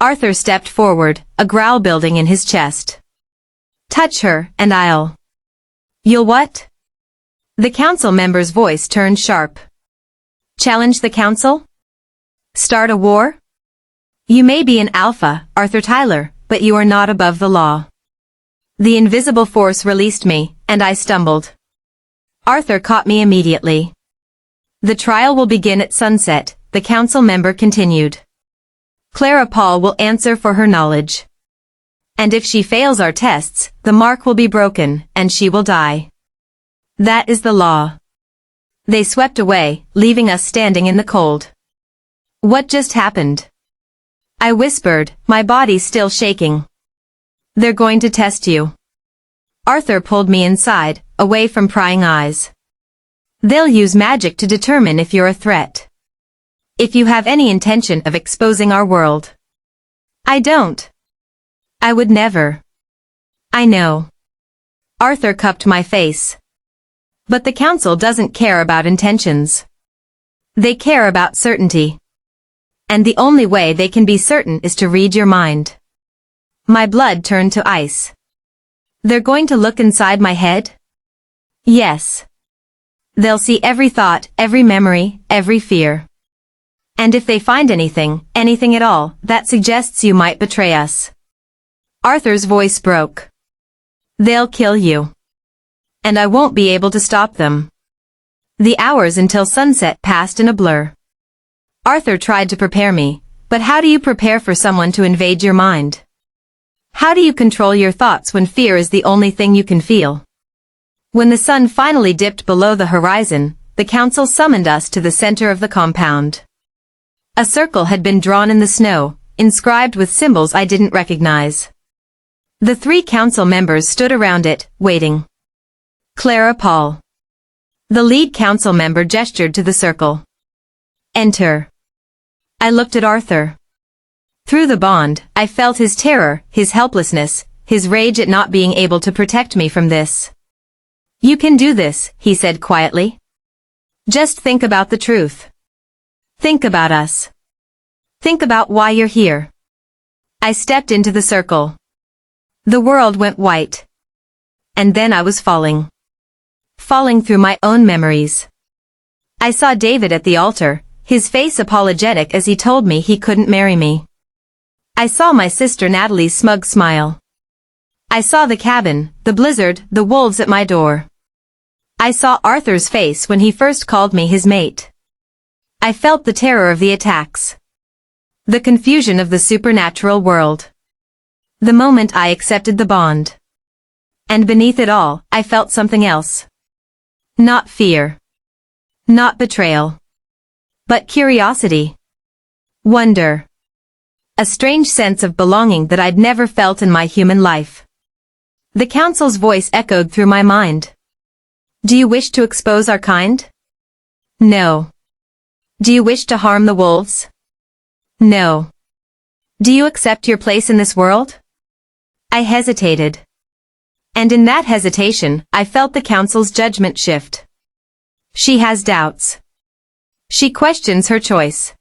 Arthur stepped forward, a growl building in his chest. Touch her, and I'll... You'll what? The council member's voice turned sharp. Challenge the council? Start a war? You may be an alpha, Arthur Tyler, but you are not above the law. The invisible force released me, and I stumbled. Arthur caught me immediately. The trial will begin at sunset, the council member continued. Clara Paul will answer for her knowledge. And if she fails our tests, the mark will be broken, and she will die. That is the law. They swept away, leaving us standing in the cold. What just happened? I whispered, my body still shaking. They're going to test you. Arthur pulled me inside, away from prying eyes. They'll use magic to determine if you're a threat. If you have any intention of exposing our world. I don't. I would never. I know. Arthur cupped my face. But the council doesn't care about intentions. They care about certainty. And the only way they can be certain is to read your mind. My blood turned to ice. They're going to look inside my head? Yes. They'll see every thought, every memory, every fear. And if they find anything at all, that suggests you might betray us. Arthur's voice broke. They'll kill you. And I won't be able to stop them. The hours until sunset passed in a blur. Arthur tried to prepare me, but how do you prepare for someone to invade your mind? How do you control your thoughts when fear is the only thing you can feel? When the sun finally dipped below the horizon, the council summoned us to the center of the compound. A circle had been drawn in the snow, inscribed with symbols I didn't recognize. The 3 council members stood around it, waiting. Clara Paul. The lead council member gestured to the circle. Enter. I looked at Arthur. Through the bond, I felt his terror, his helplessness, his rage at not being able to protect me from this. You can do this, he said quietly. Just think about the truth. Think about us. Think about why you're here. I stepped into the circle. The world went white. And then I was falling. Falling through my own memories. I saw David at the altar, his face apologetic as he told me he couldn't marry me. I saw my sister Natalie's smug smile. I saw the cabin, the blizzard, the wolves at my door. I saw Arthur's face when he first called me his mate. I felt the terror of the attacks. The confusion of the supernatural world. The moment I accepted the bond. And beneath it all, I felt something else. Not fear. Not betrayal. But curiosity. Wonder. A strange sense of belonging that I'd never felt in my human life. The council's voice echoed through my mind. Do you wish to expose our kind? No. Do you wish to harm the wolves? No. Do you accept your place in this world? I hesitated. And in that hesitation, I felt the council's judgment shift. She has doubts. She questions her choice.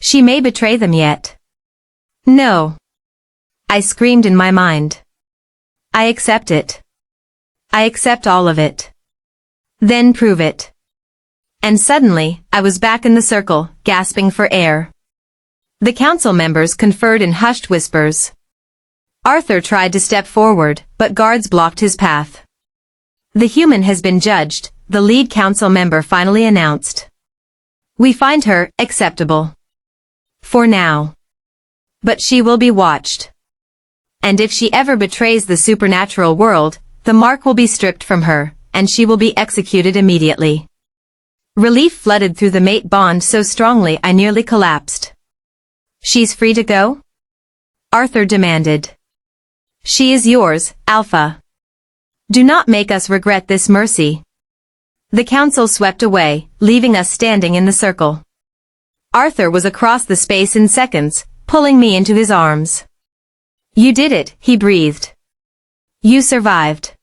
She may betray them yet. No. I screamed in my mind. I accept it. I accept all of it. Then prove it. And suddenly, I was back in the circle, gasping for air. The council members conferred in hushed whispers. Arthur tried to step forward, but guards blocked his path. The human has been judged, the lead council member finally announced. We find her acceptable. For now. But she will be watched. And if she ever betrays the supernatural world, the mark will be stripped from her, and she will be executed immediately. Relief flooded through the mate bond so strongly I nearly collapsed. She's free to go? Arthur demanded. She is yours, Alpha. Do not make us regret this, Mercy. The council swept away, leaving us standing in the circle. Arthur was across the space in seconds, pulling me into his arms. You did it, he breathed. You survived.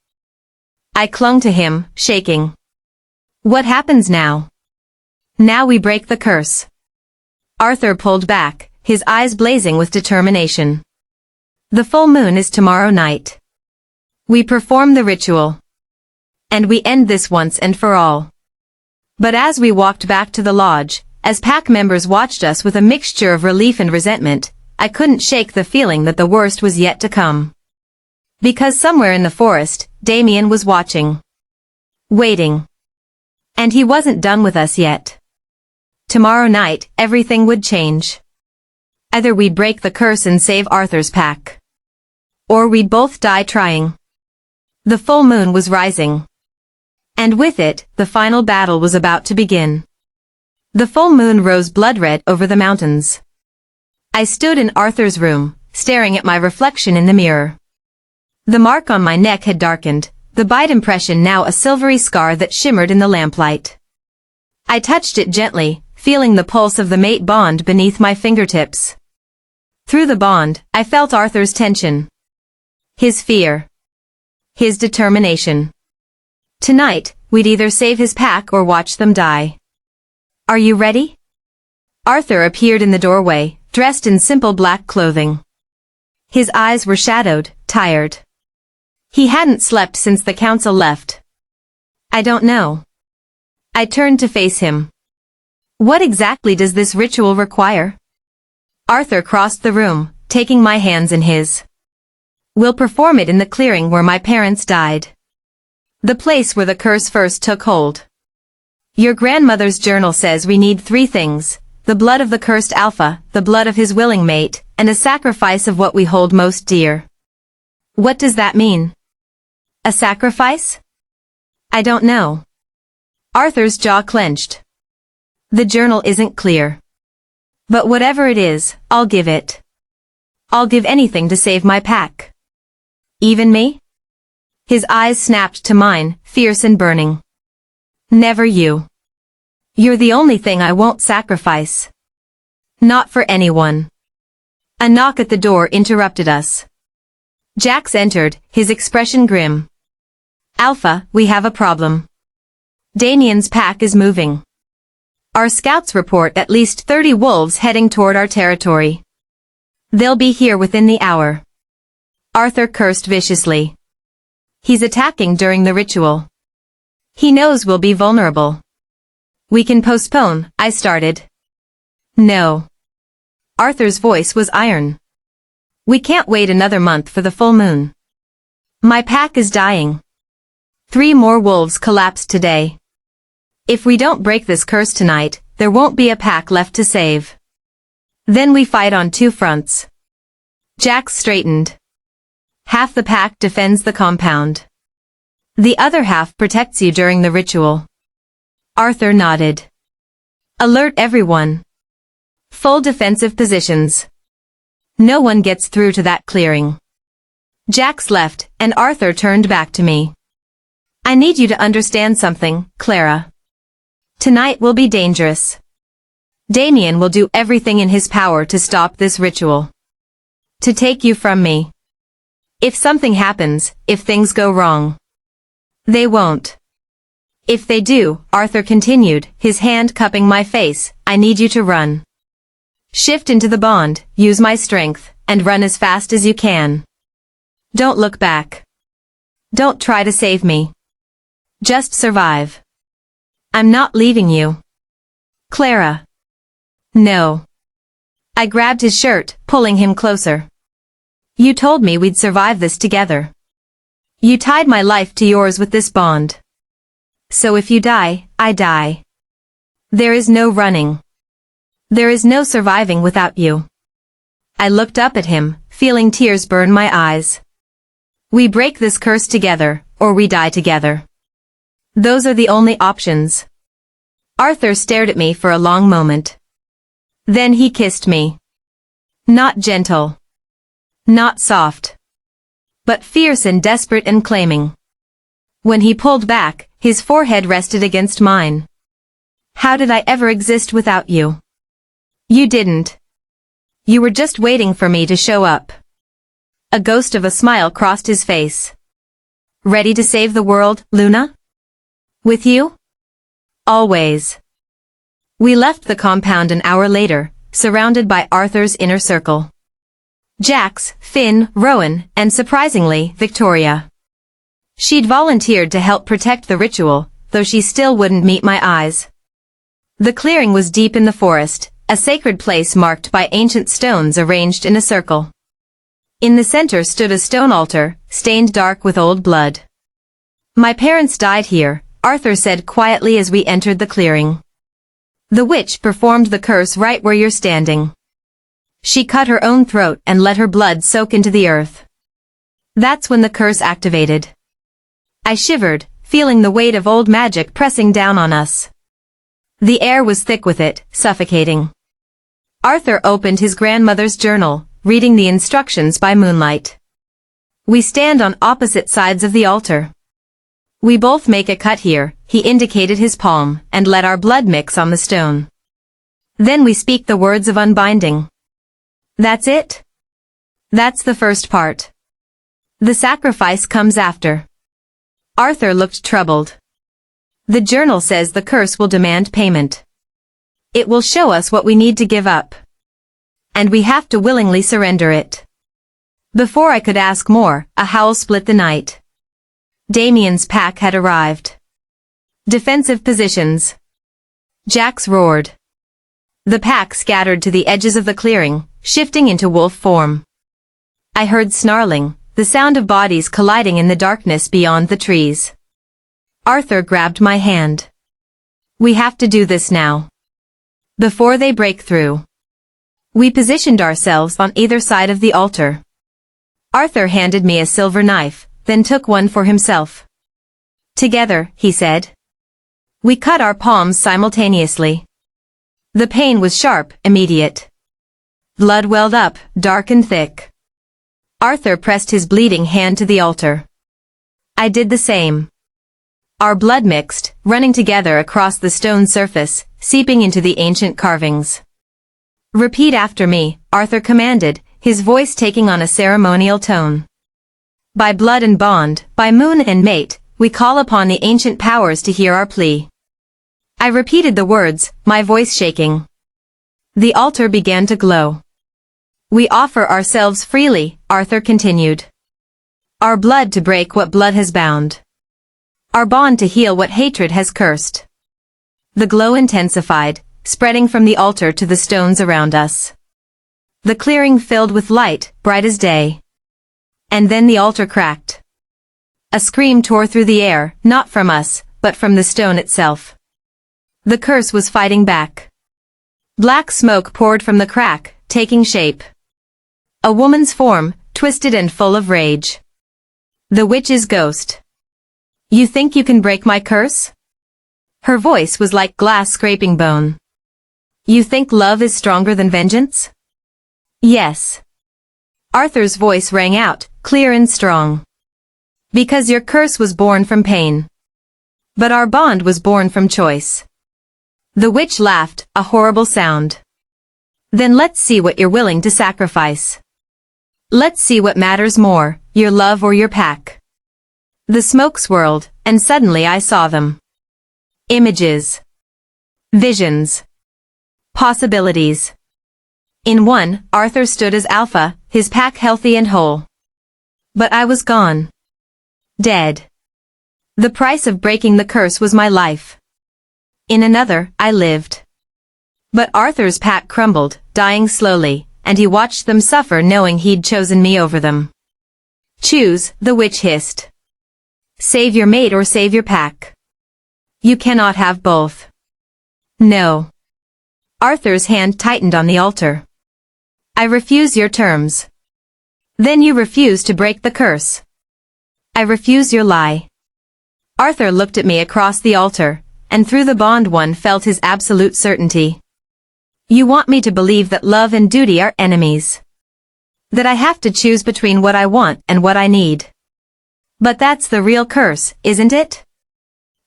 I clung to him, shaking. What happens now? Now we break the curse. Arthur pulled back, his eyes blazing with determination. The full moon is tomorrow night. We perform the ritual. And we end this once and for all. But as we walked back to the lodge, as pack members watched us with a mixture of relief and resentment, I couldn't shake the feeling that the worst was yet to come. Because somewhere in the forest, Damien was watching. Waiting. And he wasn't done with us yet. Tomorrow night, everything would change. Either we'd break the curse and save Arthur's pack. Or we'd both die trying. The full moon was rising. And with it, the final battle was about to begin. The full moon rose blood-red over the mountains. I stood in Arthur's room, staring at my reflection in the mirror. The mark on my neck had darkened, the bite impression now a silvery scar that shimmered in the lamplight. I touched it gently, feeling the pulse of the mate bond beneath my fingertips. Through the bond, I felt Arthur's tension. His fear. His determination. Tonight, we'd either save his pack or watch them die. Are you ready? Arthur appeared in the doorway, dressed in simple black clothing. His eyes were shadowed, tired. He hadn't slept since the council left. I don't know. I turned to face him. What exactly does this ritual require? Arthur crossed the room, taking my hands in his. We'll perform it in the clearing where my parents died. The place where the curse first took hold. Your grandmother's journal says we need 3 things, the blood of the cursed Alpha, the blood of his willing mate, and a sacrifice of what we hold most dear. What does that mean? A sacrifice? I don't know. Arthur's jaw clenched. The journal isn't clear. But whatever it is, I'll give it. I'll give anything to save my pack. Even me? His eyes snapped to mine, fierce and burning. Never you. You're the only thing I won't sacrifice. Not for anyone. A knock at the door interrupted us. Jax entered, his expression grim. Alpha, we have a problem. Damien's pack is moving. Our scouts report at least 30 wolves heading toward our territory. They'll be here within the hour. Arthur cursed viciously. He's attacking during the ritual. He knows we'll be vulnerable. We can postpone, I started. No. Arthur's voice was iron. We can't wait another month for the full moon. My pack is dying. 3 more wolves collapsed today. If we don't break this curse tonight, there won't be a pack left to save. Then we fight on 2 fronts. Jax straightened. Half the pack defends the compound. The other half protects you during the ritual. Arthur nodded. Alert everyone. Full defensive positions. No one gets through to that clearing. Jax left, and Arthur turned back to me. I need you to understand something, Clara. Tonight will be dangerous. Damien will do everything in his power to stop this ritual. To take you from me. If something happens, if things go wrong. They won't. If they do, Arthur continued, his hand cupping my face, I need you to run. Shift into the bond, use my strength, and run as fast as you can. Don't look back. Don't try to save me. Just survive. I'm not leaving you. Clara. No. I grabbed his shirt, pulling him closer. You told me we'd survive this together. You tied my life to yours with this bond. So if you die, I die. There is no running. There is no surviving without you. I looked up at him, feeling tears burn my eyes. We break this curse together, or we die together. Those are the only options. Arthur stared at me for a long moment. Then he kissed me. Not gentle. Not soft. But fierce and desperate and claiming. When he pulled back, his forehead rested against mine. How did I ever exist without you? You didn't. You were just waiting for me to show up. A ghost of a smile crossed his face. Ready to save the world, Luna? With you? Always. We left the compound an hour later, surrounded by Arthur's inner circle. Jax, Finn, Rowan, and surprisingly, Victoria. She'd volunteered to help protect the ritual, though she still wouldn't meet my eyes. The clearing was deep in the forest, a sacred place marked by ancient stones arranged in a circle. In the center stood a stone altar, stained dark with old blood. My parents died here, Arthur said quietly as we entered the clearing. The witch performed the curse right where you're standing. She cut her own throat and let her blood soak into the earth. That's when the curse activated. I shivered, feeling the weight of old magic pressing down on us. The air was thick with it, suffocating. Arthur opened his grandmother's journal, reading the instructions by moonlight. We stand on opposite sides of the altar. We both make a cut here, he indicated his palm, and let our blood mix on the stone. Then we speak the words of unbinding. That's it? That's the first part. The sacrifice comes after. Arthur looked troubled. The journal says the curse will demand payment. It will show us what we need to give up. And we have to willingly surrender it. Before I could ask more, a howl split the night. Damien's pack had arrived. Defensive positions. Jax roared. The pack scattered to the edges of the clearing, shifting into wolf form. I heard snarling, the sound of bodies colliding in the darkness beyond the trees. Arthur grabbed my hand. We have to do this now. Before they break through. We positioned ourselves on either side of the altar. Arthur handed me a silver knife, then took one for himself. Together, he said. We cut our palms simultaneously. The pain was sharp, immediate. Blood welled up, dark and thick. Arthur pressed his bleeding hand to the altar. I did the same. Our blood mixed, running together across the stone surface, seeping into the ancient carvings. Repeat after me, Arthur commanded, his voice taking on a ceremonial tone. By blood and bond, by moon and mate, we call upon the ancient powers to hear our plea. I repeated the words, my voice shaking. The altar began to glow. We offer ourselves freely, Arthur continued. Our blood to break what blood has bound. Our bond to heal what hatred has cursed. The glow intensified, spreading from the altar to the stones around us. The clearing filled with light, bright as day. And then the altar cracked. A scream tore through the air, not from us, but from the stone itself. The curse was fighting back. Black smoke poured from the crack, taking shape. A woman's form, twisted and full of rage. The witch's ghost. You think you can break my curse? Her voice was like glass scraping bone. You think love is stronger than vengeance? Yes. Arthur's voice rang out, clear and strong. Because your curse was born from pain. But our bond was born from choice. The witch laughed, a horrible sound. Then let's see what you're willing to sacrifice. Let's see what matters more, your love or your pack. The smoke swirled, and suddenly I saw them. Images. Visions. Possibilities. In one, Arthur stood as alpha, his pack healthy and whole. But I was gone. Dead. The price of breaking the curse was my life. In another, I lived. But Arthur's pack crumbled, dying slowly, and he watched them suffer knowing he'd chosen me over them. Choose, the witch hissed. Save your mate or save your pack. You cannot have both. No. Arthur's hand tightened on the altar. I refuse your terms. Then you refuse to break the curse. I refuse your lie. Arthur looked at me across the altar, and through the bond one felt his absolute certainty. You want me to believe that love and duty are enemies. That I have to choose between what I want and what I need. But that's the real curse, isn't it?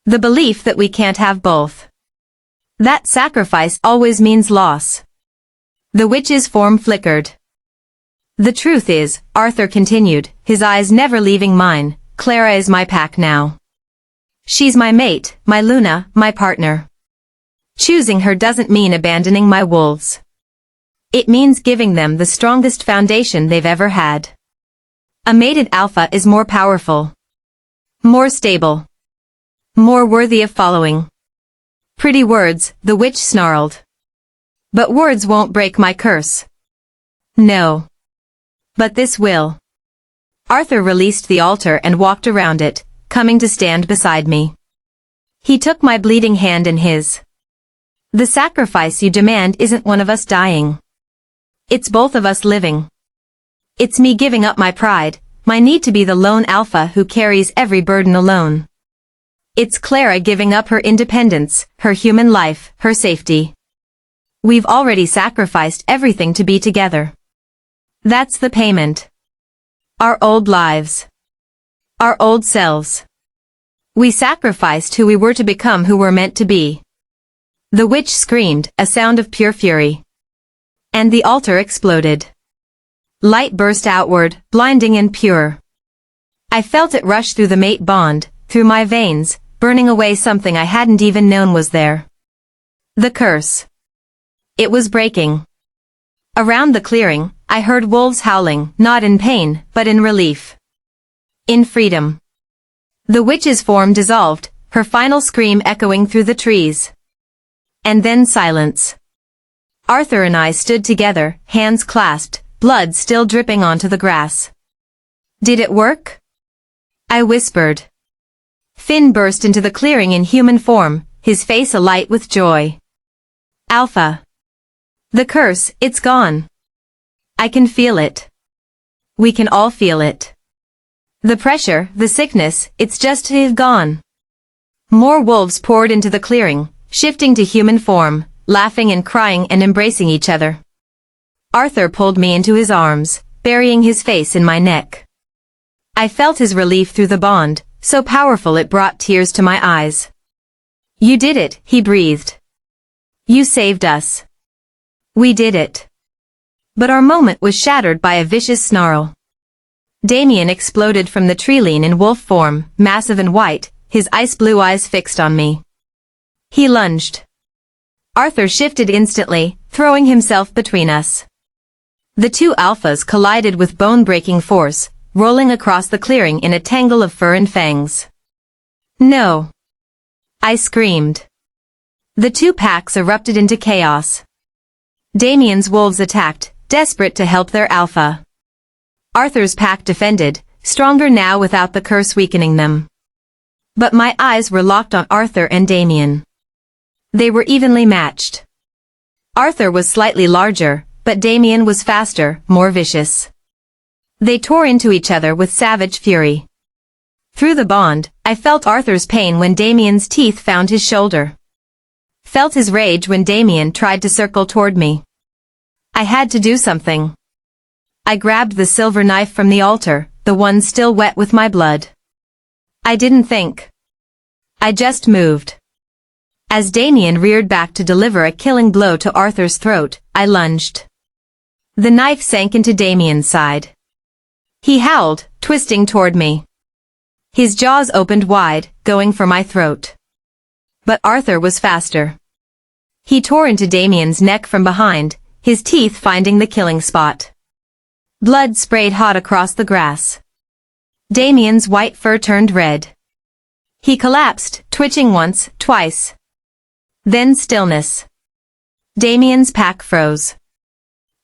The belief that we can't have both. That sacrifice always means loss. The witch's form flickered. The truth is, Arthur continued, his eyes never leaving mine, Clara is my pack now. She's my mate, my Luna, my partner. Choosing her doesn't mean abandoning my wolves. It means giving them the strongest foundation they've ever had. A mated alpha is more powerful. More stable. More worthy of following. Pretty words, the witch snarled. But words won't break my curse. No. But this will. Arthur released the altar and walked around it, coming to stand beside me. He took my bleeding hand in his. The sacrifice you demand isn't one of us dying. It's both of us living. It's me giving up my pride, my need to be the lone alpha who carries every burden alone. It's Clara giving up her independence, her human life, her safety. We've already sacrificed everything to be together. That's the payment. Our old lives. Our old selves. We sacrificed who we were to become who we're meant to be. The witch screamed, a sound of pure fury. And the altar exploded. Light burst outward, blinding and pure. I felt it rush through the mate bond, through my veins, burning away something I hadn't even known was there. The curse. It was breaking. Around the clearing, I heard wolves howling, not in pain, but in relief. In freedom. The witch's form dissolved, her final scream echoing through the trees. And then silence. Arthur and I stood together, hands clasped, blood still dripping onto the grass. Did it work? I whispered. Finn burst into the clearing in human form, his face alight with joy. Alpha. The curse, it's gone. I can feel it. We can all feel it. The pressure, the sickness, it's just gone. More wolves poured into the clearing, shifting to human form, laughing and crying and embracing each other. Arthur pulled me into his arms, burying his face in my neck. I felt his relief through the bond, so powerful it brought tears to my eyes. You did it, he breathed. You saved us. We did it. But our moment was shattered by a vicious snarl. Damien exploded from the treeline in wolf form, massive and white, his ice-blue eyes fixed on me. He lunged. Arthur shifted instantly, throwing himself between us. The two alphas collided with bone-breaking force, rolling across the clearing in a tangle of fur and fangs. No! I screamed. The two packs erupted into chaos. Damien's wolves attacked, desperate to help their alpha. Arthur's pack defended, stronger now without the curse weakening them. But my eyes were locked on Arthur and Damien. They were evenly matched. Arthur was slightly larger, but Damien was faster, more vicious. They tore into each other with savage fury. Through the bond, I felt Arthur's pain when Damien's teeth found his shoulder. Felt his rage when Damien tried to circle toward me. I had to do something. I grabbed the silver knife from the altar, the one still wet with my blood. I didn't think. I just moved. As Damien reared back to deliver a killing blow to Arthur's throat, I lunged. The knife sank into Damien's side. He howled, twisting toward me. His jaws opened wide, going for my throat. But Arthur was faster. He tore into Damien's neck from behind, his teeth finding the killing spot. Blood sprayed hot across the grass. Damien's white fur turned red. He collapsed, twitching once, twice. Then stillness. Damien's pack froze.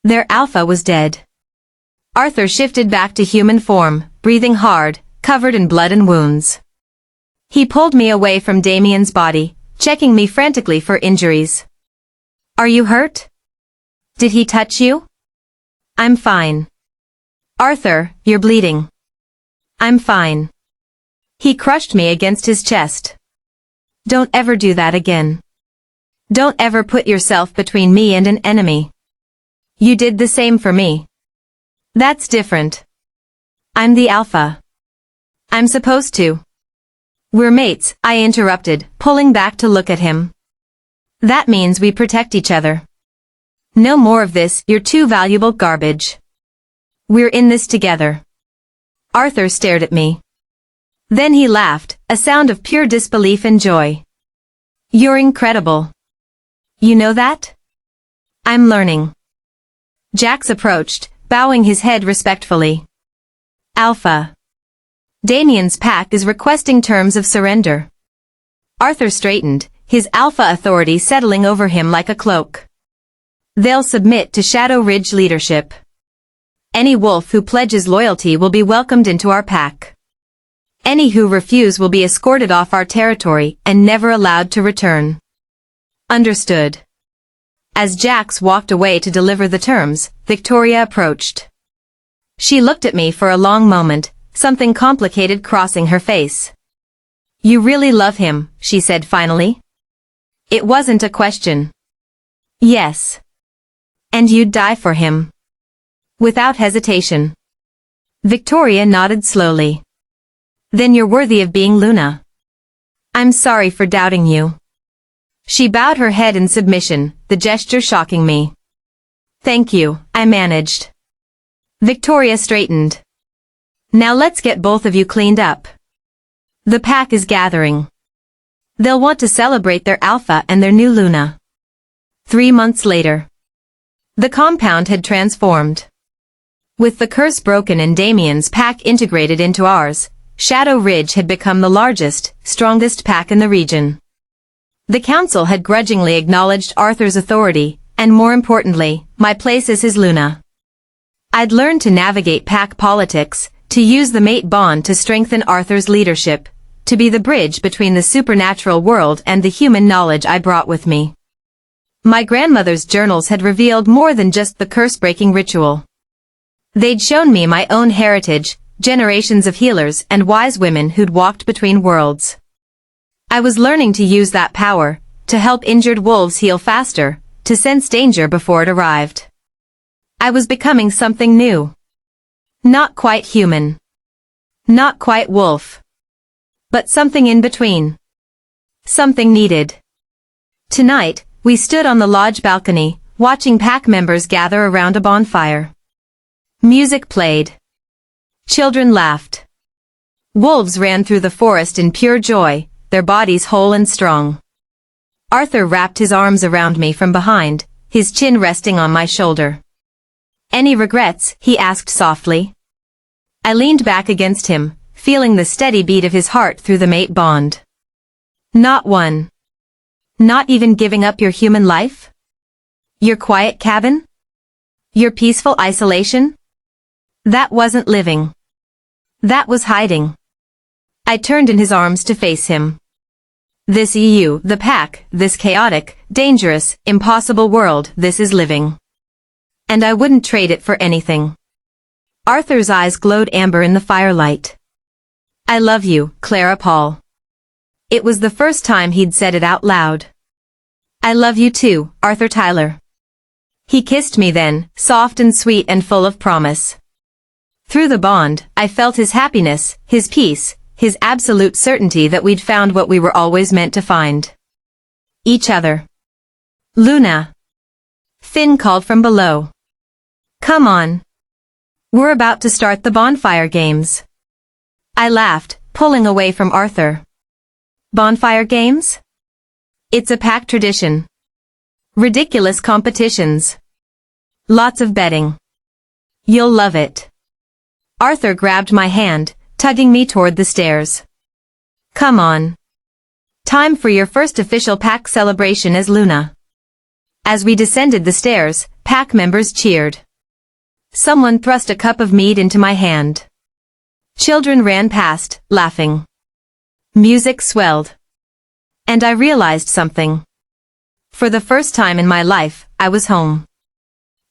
Their alpha was dead. Arthur shifted back to human form, breathing hard, covered in blood and wounds. He pulled me away from Damien's body, checking me frantically for injuries. Are you hurt? Did he touch you? I'm fine. Arthur, you're bleeding. I'm fine. He crushed me against his chest. Don't ever do that again. Don't ever put yourself between me and an enemy. You did the same for me. That's different. I'm the alpha. I'm supposed to. We're mates, I interrupted, pulling back to look at him. That means we protect each other. No more of this, you're too valuable garbage. We're in this together. Arthur stared at me. Then he laughed, a sound of pure disbelief and joy. You're incredible. You know that? I'm learning. Jax approached, bowing his head respectfully. Alpha. Damien's pack is requesting terms of surrender. Arthur straightened, his alpha authority settling over him like a cloak. They'll submit to Shadow Ridge leadership. Any wolf who pledges loyalty will be welcomed into our pack. Any who refuse will be escorted off our territory and never allowed to return. Understood. As Jax walked away to deliver the terms, Victoria approached. She looked at me for a long moment, something complicated crossing her face. You really love him, she said finally. It wasn't a question. Yes. And you'd die for him. Without hesitation. Victoria nodded slowly. Then you're worthy of being Luna. I'm sorry for doubting you. She bowed her head in submission, the gesture shocking me. Thank you, I managed. Victoria straightened. Now let's get both of you cleaned up. The pack is gathering. They'll want to celebrate their alpha and their new Luna. 3 months later. The compound had transformed. With the curse broken and Damien's pack integrated into ours, Shadow Ridge had become the largest, strongest pack in the region. The council had grudgingly acknowledged Arthur's authority, and more importantly, my place as his Luna. I'd learned to navigate pack politics, to use the mate bond to strengthen Arthur's leadership, to be the bridge between the supernatural world and the human knowledge I brought with me. My grandmother's journals had revealed more than just the curse-breaking ritual. They'd shown me my own heritage, generations of healers and wise women who'd walked between worlds. I was learning to use that power, to help injured wolves heal faster, to sense danger before it arrived. I was becoming something new. Not quite human. Not quite wolf. But something in between. Something needed. Tonight, we stood on the lodge balcony, watching pack members gather around a bonfire. Music played. Children laughed. Wolves ran through the forest in pure joy, their bodies whole and strong. Arthur wrapped his arms around me from behind, his chin resting on my shoulder. Any regrets? He asked softly. I leaned back against him, feeling the steady beat of his heart through the mate bond. Not one. Not even giving up your human life? Your quiet cabin? Your peaceful isolation? That wasn't living. That was hiding. I turned in his arms to face him. This EU, the pack, this chaotic, dangerous, impossible world, this is living. And I wouldn't trade it for anything. Arthur's eyes glowed amber in the firelight. I love you, Clara Paul. It was the first time he'd said it out loud. I love you too, Arthur Tyler. He kissed me then, soft and sweet and full of promise. Through the bond, I felt his happiness, his peace, his absolute certainty that we'd found what we were always meant to find. Each other. Luna. Finn called from below. Come on. We're about to start the bonfire games. I laughed, pulling away from Arthur. Bonfire games? It's a pack tradition. Ridiculous competitions. Lots of betting. You'll love it. Arthur grabbed my hand, tugging me toward the stairs. Come on. Time for your first official pack celebration as Luna. As we descended the stairs, pack members cheered. Someone thrust a cup of mead into my hand. Children ran past, laughing. Music swelled. And I realized something. For the first time in my life, I was home.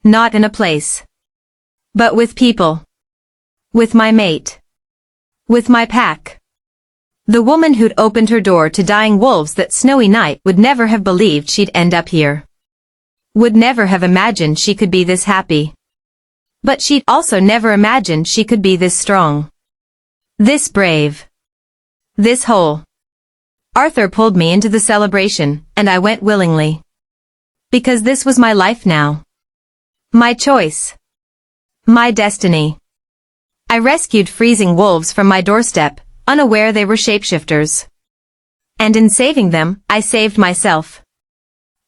Not in a place. But with people. With my mate. With my pack. The woman who'd opened her door to dying wolves that snowy night would never have believed she'd end up here. Would never have imagined she could be this happy. But she'd also never imagined she could be this strong. This brave. This whole. Arthur pulled me into the celebration, and I went willingly. Because this was my life now. My choice. My destiny. I rescued freezing wolves from my doorstep, unaware they were shapeshifters. And in saving them, I saved myself.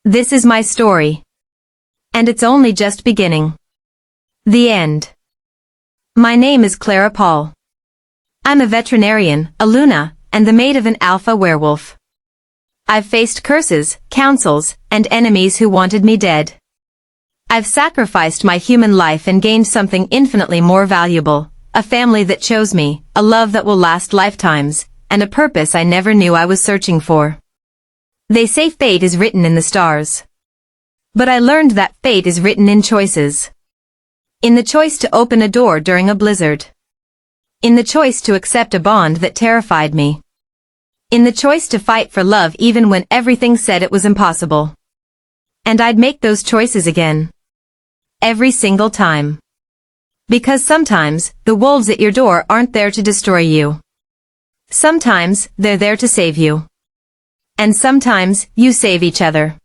This is my story. And it's only just beginning. The end. My name is Clara Paul. I'm a veterinarian, a Luna, and the mate of an alpha werewolf. I've faced curses, councils, and enemies who wanted me dead. I've sacrificed my human life and gained something infinitely more valuable, a family that chose me, a love that will last lifetimes, and a purpose I never knew I was searching for. They say fate is written in the stars. But I learned that fate is written in choices. In the choice to open a door during a blizzard. In the choice to accept a bond that terrified me. In the choice to fight for love even when everything said it was impossible. And I'd make those choices again. Every single time. Because sometimes, the wolves at your door aren't there to destroy you. Sometimes, they're there to save you. And sometimes, you save each other.